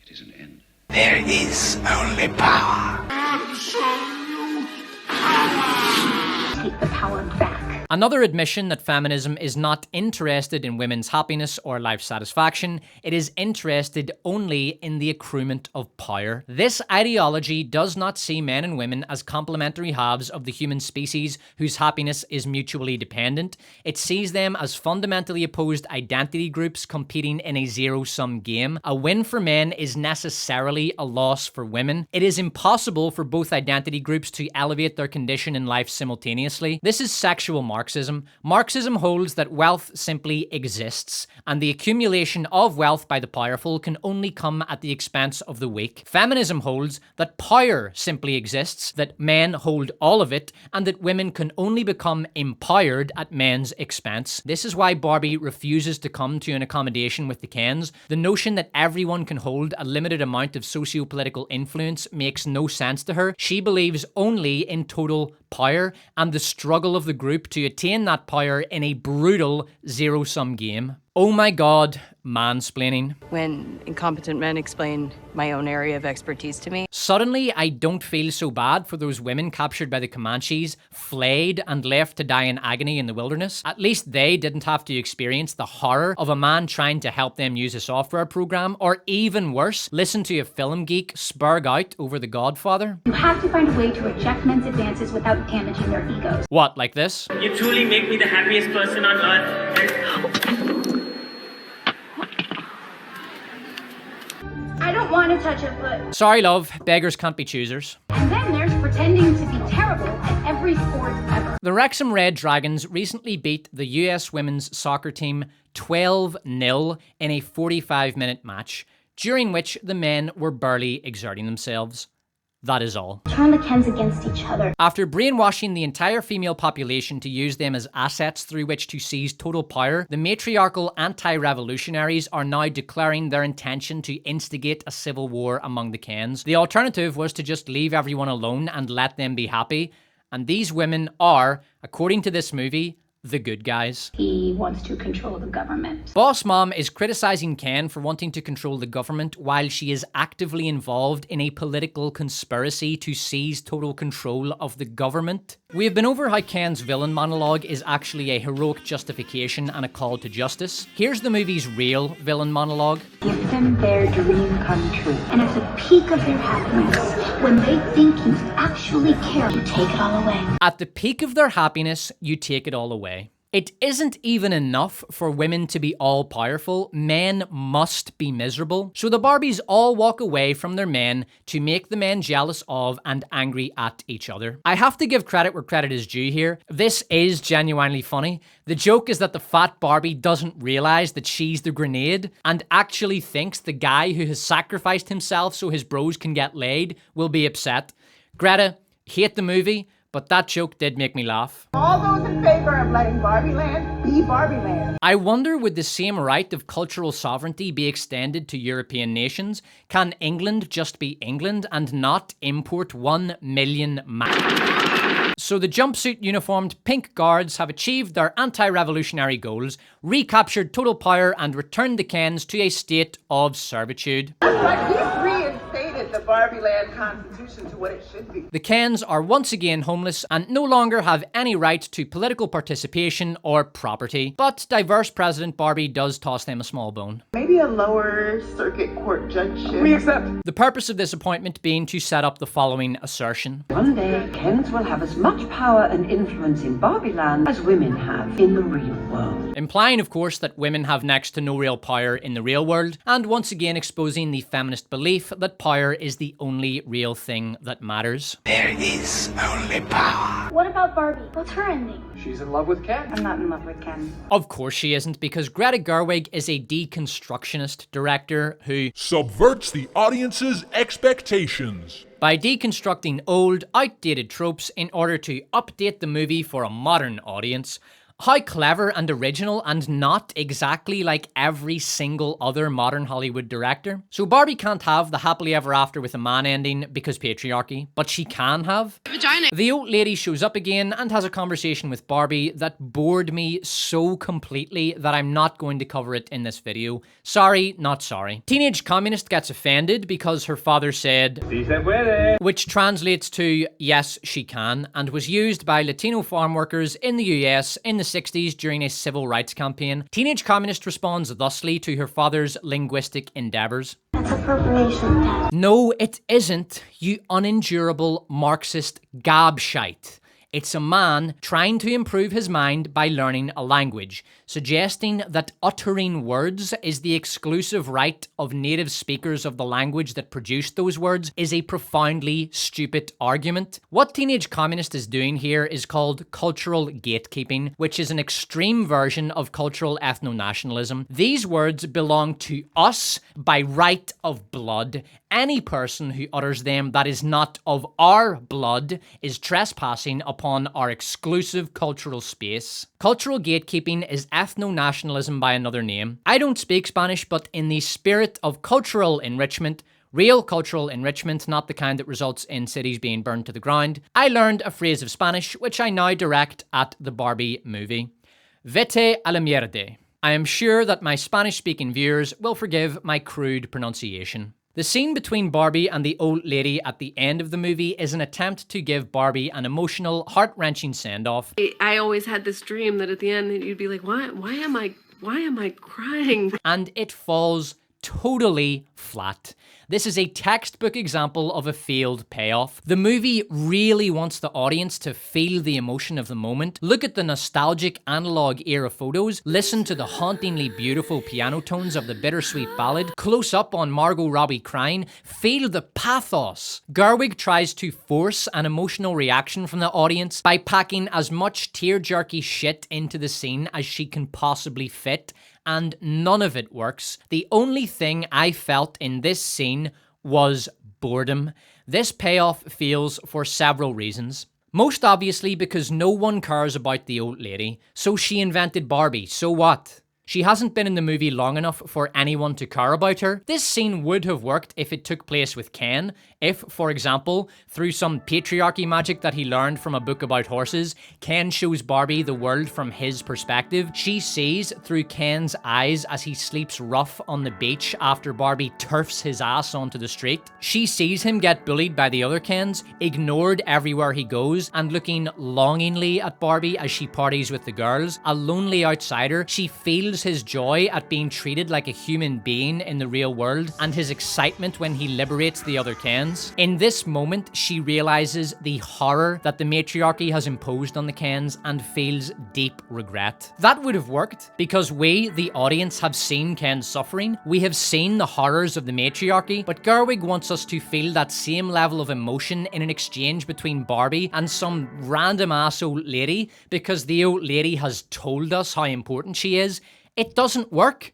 it is an end. There is only power. Absolute power. Take the power back. Another admission that feminism is not interested in women's happiness or life satisfaction, it is interested only in the accruement of power. This ideology does not see men and women as complementary halves of the human species whose happiness is mutually dependent. It sees them as fundamentally opposed identity groups competing in a zero-sum game. A win for men is necessarily a loss for women. It is impossible for both identity groups to elevate their condition in life simultaneously. This is sexual Marxism. Marxism holds that wealth simply exists, and the accumulation of wealth by the powerful can only come at the expense of the weak. Feminism holds that power simply exists, that men hold all of it, and that women can only become empowered at men's expense. This is why Barbie refuses to come to an accommodation with the Kens. The notion that everyone can hold a limited amount of socio-political influence makes no sense to her. She believes only in total power and the struggle of the group to attain that power in a brutal zero-sum game. Oh my god, mansplaining. When incompetent men explain my own area of expertise to me. Suddenly, I don't feel so bad for those women captured by the Comanches, flayed and left to die in agony in the wilderness. At least they didn't have to experience the horror of a man trying to help them use a software program, or even worse, listen to a film geek spurg out over The Godfather. You have to find a way to reject men's advances without damaging their egos. What, like this? You truly make me the happiest person on earth. I don't want to touch it, but... Sorry, love. Beggars can't be choosers. And then there's pretending to be terrible at every sport ever. The Wrexham Red Dragons recently beat the US women's soccer team 12-0 in a 45-minute match, during which the men were barely exerting themselves. That is all. Turn the Kens against each other. After brainwashing the entire female population to use them as assets through which to seize total power, the matriarchal anti-revolutionaries are now declaring their intention to instigate a civil war among the Kens. The alternative was to just leave everyone alone and let them be happy. And these women are, according to this movie, the good guys. He wants to control the government. Boss Mom is criticizing Ken for wanting to control the government while she is actively involved in a political conspiracy to seize total control of the government. We have been over how Ken's villain monologue is actually a heroic justification and a call to justice. Here's the movie's real villain monologue. Give them their dream come true. And at the peak of their happiness, When they think you actually care, you take it all away. At the peak of their happiness, you take it all away. It isn't even enough for women to be all powerful, men must be miserable. So the Barbies all walk away from their men to make the men jealous of and angry at each other. I have to give credit where credit is due here. This is genuinely funny. The joke is that the fat Barbie doesn't realize that she's the grenade and actually thinks the guy who has sacrificed himself so his bros can get laid will be upset. Greta, hate the movie, but that joke did make me laugh. All those in favor of letting Barbie Land be Barbie Land. I wonder, would the same right of cultural sovereignty be extended to European nations? Can England just be England and not import 1 million So the jumpsuit uniformed pink guards have achieved their anti-revolutionary goals, recaptured total power and returned the Kens to a state of servitude. Like he's reinstated the Barbie Land Constitution to what it should be. The Kens are once again homeless and no longer have any right to political participation or property, but diverse President Barbie does toss them a small bone. Maybe a lower circuit court judgeship. We accept. The purpose of this appointment being to set up the following assertion. One day, Kens will have as much power and influence in Barbie Land as women have in the real world. Implying, of course, that women have next to no real power in the real world, and once again exposing the feminist belief that power is the only real thing that matters. There is only power. What about Barbie? What's her ending? She's in love with Ken. I'm not in love with Ken. Of course she isn't, because Greta Gerwig is a deconstructionist director who subverts the audience's expectations by deconstructing old, outdated tropes in order to update the movie for a modern audience. How clever and original, and not exactly like every single other modern Hollywood director. So Barbie can't have the happily ever after with a man ending because patriarchy, but she can have. Vagina. The old lady shows up again and has a conversation with Barbie that bored me so completely that I'm not going to cover it in this video. Sorry, not sorry. Teenage communist gets offended because her father said, "Si se puede," which translates to yes, she can, and was used by Latino farm workers in the US in the 60s during a civil rights campaign. Teenage communist responds thusly to her father's linguistic endeavors. That's appropriation, Dad. No, it isn't, you unendurable Marxist gobshite. It's a man trying to improve his mind by learning a language, suggesting that uttering words is the exclusive right of native speakers of the language that produced those words is a profoundly stupid argument. What Teenage Communist is doing here is called cultural gatekeeping, which is an extreme version of cultural ethno-nationalism. These words belong to us by right of blood. Any person who utters them that is not of our blood is trespassing upon our exclusive cultural space. Cultural gatekeeping is ethno-nationalism by another name. I don't speak Spanish, but in the spirit of cultural enrichment, real cultural enrichment, not the kind that results in cities being burned to the ground, I learned a phrase of Spanish which I now direct at the Barbie movie. Vete a la mierda. I am sure that my Spanish-speaking viewers will forgive my crude pronunciation. The scene between Barbie and the old lady at the end of the movie is an attempt to give Barbie an emotional, heart-wrenching send-off. I always had this dream that at the end you'd be like, why am I crying? And it falls totally flat. This is a textbook example of a failed payoff. The movie really wants the audience to feel the emotion of the moment. Look at the nostalgic analog era photos, listen to the hauntingly beautiful piano tones of the bittersweet ballad, close up on Margot Robbie crying, feel the pathos. Gerwig tries to force an emotional reaction from the audience by packing as much tear-jerky shit into the scene as she can possibly fit, and none of it works. The only thing I felt in this scene was boredom. This payoff fails for several reasons. Most obviously because no one cares about the old lady, so she invented Barbie, so what? She hasn't been in the movie long enough for anyone to care about her. This scene would have worked if it took place with Ken. If, for example, through some patriarchy magic that he learned from a book about horses, Ken shows Barbie the world from his perspective. She sees through Ken's eyes as he sleeps rough on the beach after Barbie turfs his ass onto the street. She sees him get bullied by the other Kens, ignored everywhere he goes, and looking longingly at Barbie as she parties with the girls. A lonely outsider, she feels feels his joy at being treated like a human being in the real world and his excitement when he liberates the other Kens. In this moment, she realizes the horror that the matriarchy has imposed on the Kens and feels deep regret. That would have worked because we, the audience, have seen Ken's suffering. We have seen the horrors of the matriarchy, but Gerwig wants us to feel that same level of emotion in an exchange between Barbie and some random ass old lady because the old lady has told us how important she is. It doesn't work.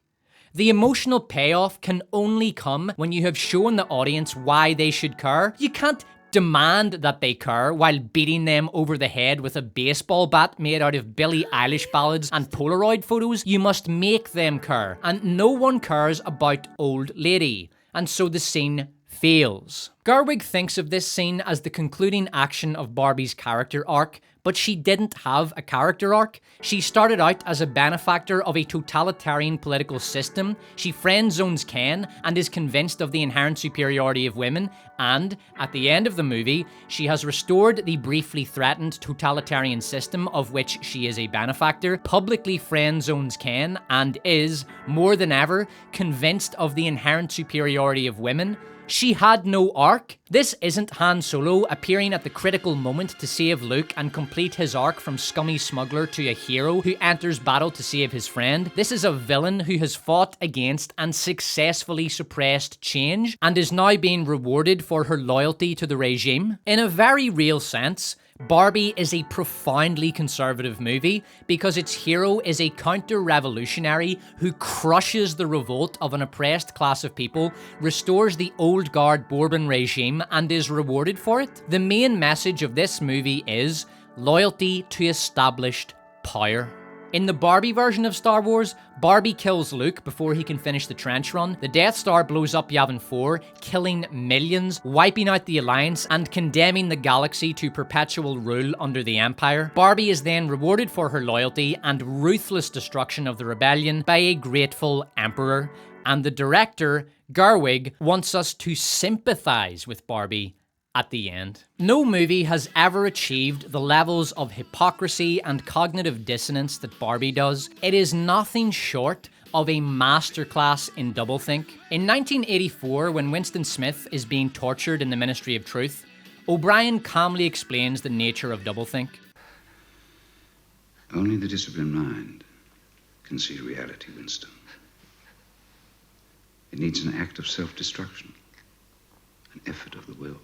The emotional payoff can only come when you have shown the audience why they should care. You can't demand that they care while beating them over the head with a baseball bat made out of Billie Eilish ballads and Polaroid photos. You must make them care, and no one cares about old lady, and so the scene fails. Gerwig thinks of this scene as the concluding action of Barbie's character arc, but she didn't have a character arc. She started out as a benefactor of a totalitarian political system. She friend zones Ken and is convinced of the inherent superiority of women, and at the end of the movie, she has restored the briefly threatened totalitarian system of which she is a benefactor, publicly friend zones Ken, and is, more than ever, convinced of the inherent superiority of women. She had no arc. This isn't Han Solo appearing at the critical moment to save Luke and complete his arc from scummy smuggler to a hero who enters battle to save his friend. This is a villain who has fought against and successfully suppressed change and is now being rewarded for her loyalty to the regime. In a very real sense, Barbie is a profoundly conservative movie because its hero is a counter-revolutionary who crushes the revolt of an oppressed class of people, restores the old guard Bourbon regime, and is rewarded for it. The main message of this movie is loyalty to established power. In the Barbie version of Star Wars, Barbie kills Luke before he can finish the trench run. The Death Star blows up Yavin 4, killing millions, wiping out the Alliance, and condemning the galaxy to perpetual rule under the Empire. Barbie is then rewarded for her loyalty and ruthless destruction of the rebellion by a grateful Emperor. And the director, Gerwig, wants us to sympathize with Barbie at the end. No movie has ever achieved the levels of hypocrisy and cognitive dissonance that Barbie does. It is nothing short of a masterclass in doublethink. In 1984, when Winston Smith is being tortured in the Ministry of Truth, O'Brien calmly explains the nature of doublethink. Only the disciplined mind can see reality, Winston. It needs an act of self-destruction, an effort of the will.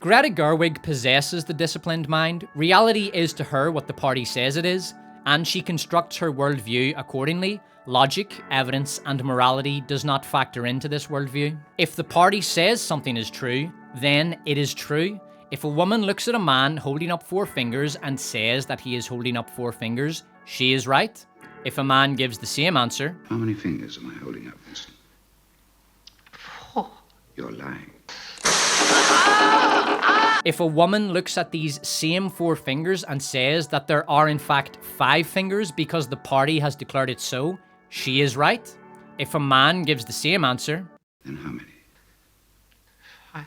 Greta Gerwig possesses the disciplined mind. Reality is to her what the party says it is, and she constructs her worldview accordingly. Logic, evidence, and morality does not factor into this worldview. If the party says something is true, then it is true. If a woman looks at a man holding up 4 fingers and says that he is holding up 4 fingers, she is right. If a man gives the same answer... How many fingers am I holding up, Winston? 4. You're lying. If a woman looks at these same 4 fingers and says that there are in fact 5 fingers because the party has declared it so, she is right. If a man gives the same answer... Then how many? 5.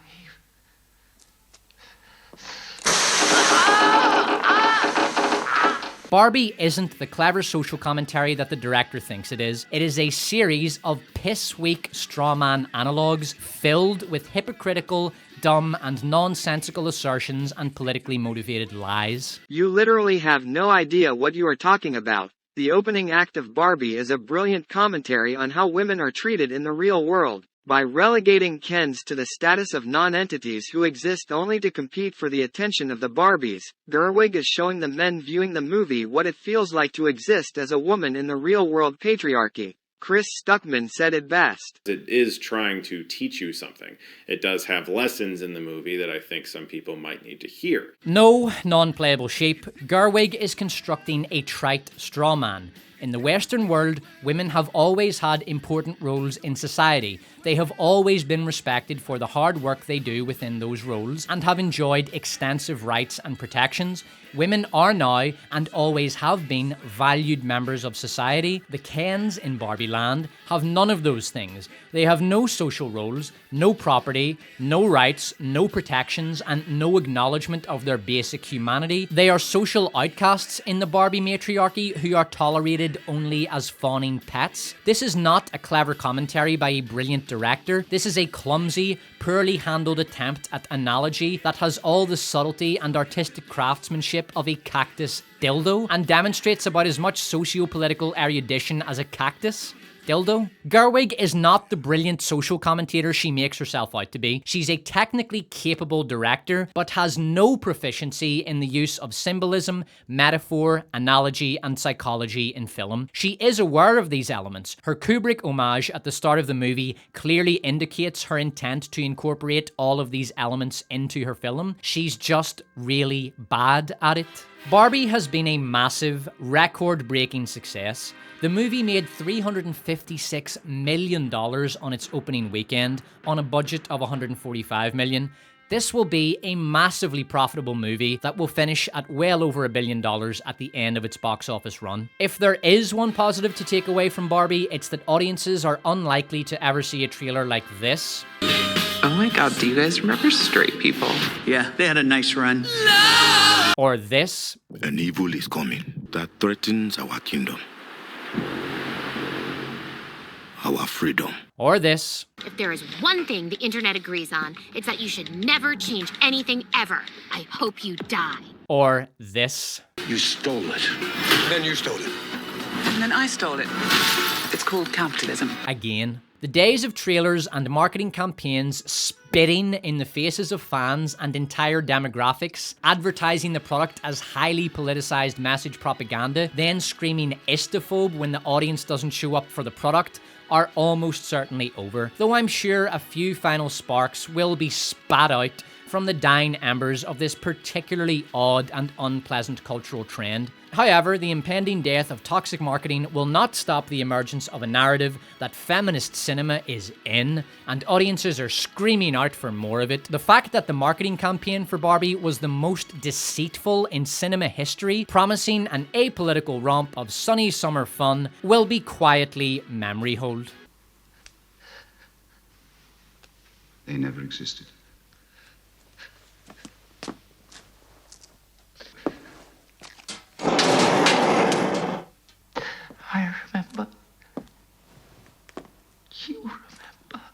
Barbie isn't the clever social commentary that the director thinks it is. It is a series of piss-weak strawman analogues filled with hypocritical, dumb, and nonsensical assertions and politically motivated lies. You literally have no idea what you are talking about. The opening act of Barbie is a brilliant commentary on how women are treated in the real world. By relegating Kens to the status of non-entities who exist only to compete for the attention of the Barbies, Gerwig is showing the men viewing the movie what it feels like to exist as a woman in the real-world patriarchy. Chris Stuckman said it best. It is trying to teach you something. It does have lessons in the movie that I think some people might need to hear. No, non-playable sheep. Gerwig is constructing a trite straw man. In the Western world, women have always had important roles in society. They have always been respected for the hard work they do within those roles and have enjoyed extensive rights and protections. Women are now, and always have been, valued members of society. The Kens in Barbie Land have none of those things. They have no social roles, no property, no rights, no protections, and no acknowledgement of their basic humanity. They are social outcasts in the Barbie matriarchy who are tolerated treated only as fawning pets. This is not a clever commentary by a brilliant director. This is a clumsy, poorly handled attempt at analogy that has all the subtlety and artistic craftsmanship of a cactus dildo and demonstrates about as much socio-political erudition as a cactus dildo. Gerwig is not the brilliant social commentator she makes herself out to be. She's a technically capable director, but has no proficiency in the use of symbolism, metaphor, analogy, and psychology in film. She is aware of these elements. Her Kubrick homage at the start of the movie clearly indicates her intent to incorporate all of these elements into her film. She's just really bad at it. Barbie has been a massive, record-breaking success. The movie made $356 million on its opening weekend on a budget of $145 million. This will be a massively profitable movie that will finish at well over $1 billion at the end of its box office run. If there is one positive to take away from Barbie, it's that audiences are unlikely to ever see a trailer like this. Oh my god, do you guys remember Straight People? Yeah, they had a nice run. Or this. An evil is coming that threatens our kingdom, our freedom. Or this. If there is one thing the internet agrees on, it's that you should never change anything ever. I hope you die. Or this. You stole it. Then you stole it. And then I stole it. It's called capitalism. Again. The days of trailers and marketing campaigns spitting in the faces of fans and entire demographics, advertising the product as highly politicized message propaganda, then screaming istophobe when the audience doesn't show up for the product, are almost certainly over. Though I'm sure a few final sparks will be spat out from the dying embers of this particularly odd and unpleasant cultural trend. However, the impending death of toxic marketing will not stop the emergence of a narrative that feminist cinema is in, and audiences are screaming out for more of it. The fact that the marketing campaign for Barbie was the most deceitful in cinema history, promising an apolitical romp of sunny summer fun, will be quietly memory holed. They never existed. I remember. You remember.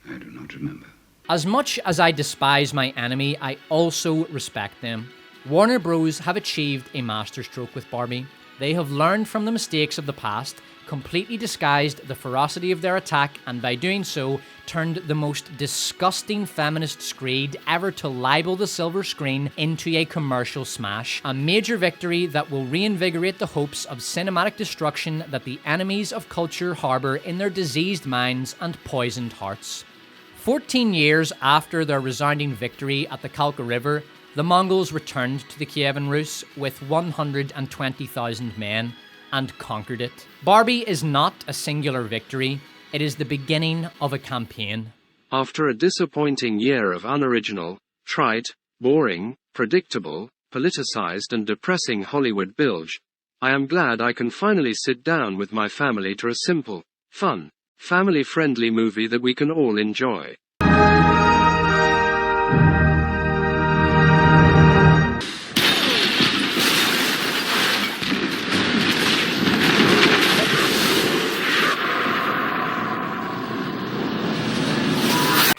I do not remember. As much as I despise my enemy, I also respect them. Warner Bros. Have achieved a masterstroke with Barbie. They have learned from the mistakes of the past, completely disguised the ferocity of their attack, and by doing so, turned the most disgusting feminist screed ever to libel the silver screen into a commercial smash. A major victory that will reinvigorate the hopes of cinematic destruction that the enemies of culture harbour in their diseased minds and poisoned hearts. 14 years after their resounding victory at the Kalka River, the Mongols returned to the Kievan Rus with 120,000 men and conquered it. Barbie is not a singular victory, it is the beginning of a campaign. After a disappointing year of unoriginal, trite, boring, predictable, politicized and depressing Hollywood bilge, I am glad I can finally sit down with my family to a simple, fun, family-friendly movie that we can all enjoy.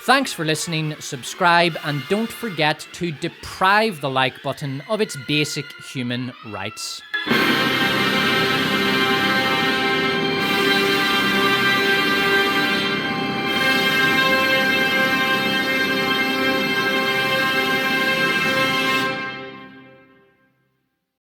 Thanks for listening, subscribe, and don't forget to deprive the like button of its basic human rights.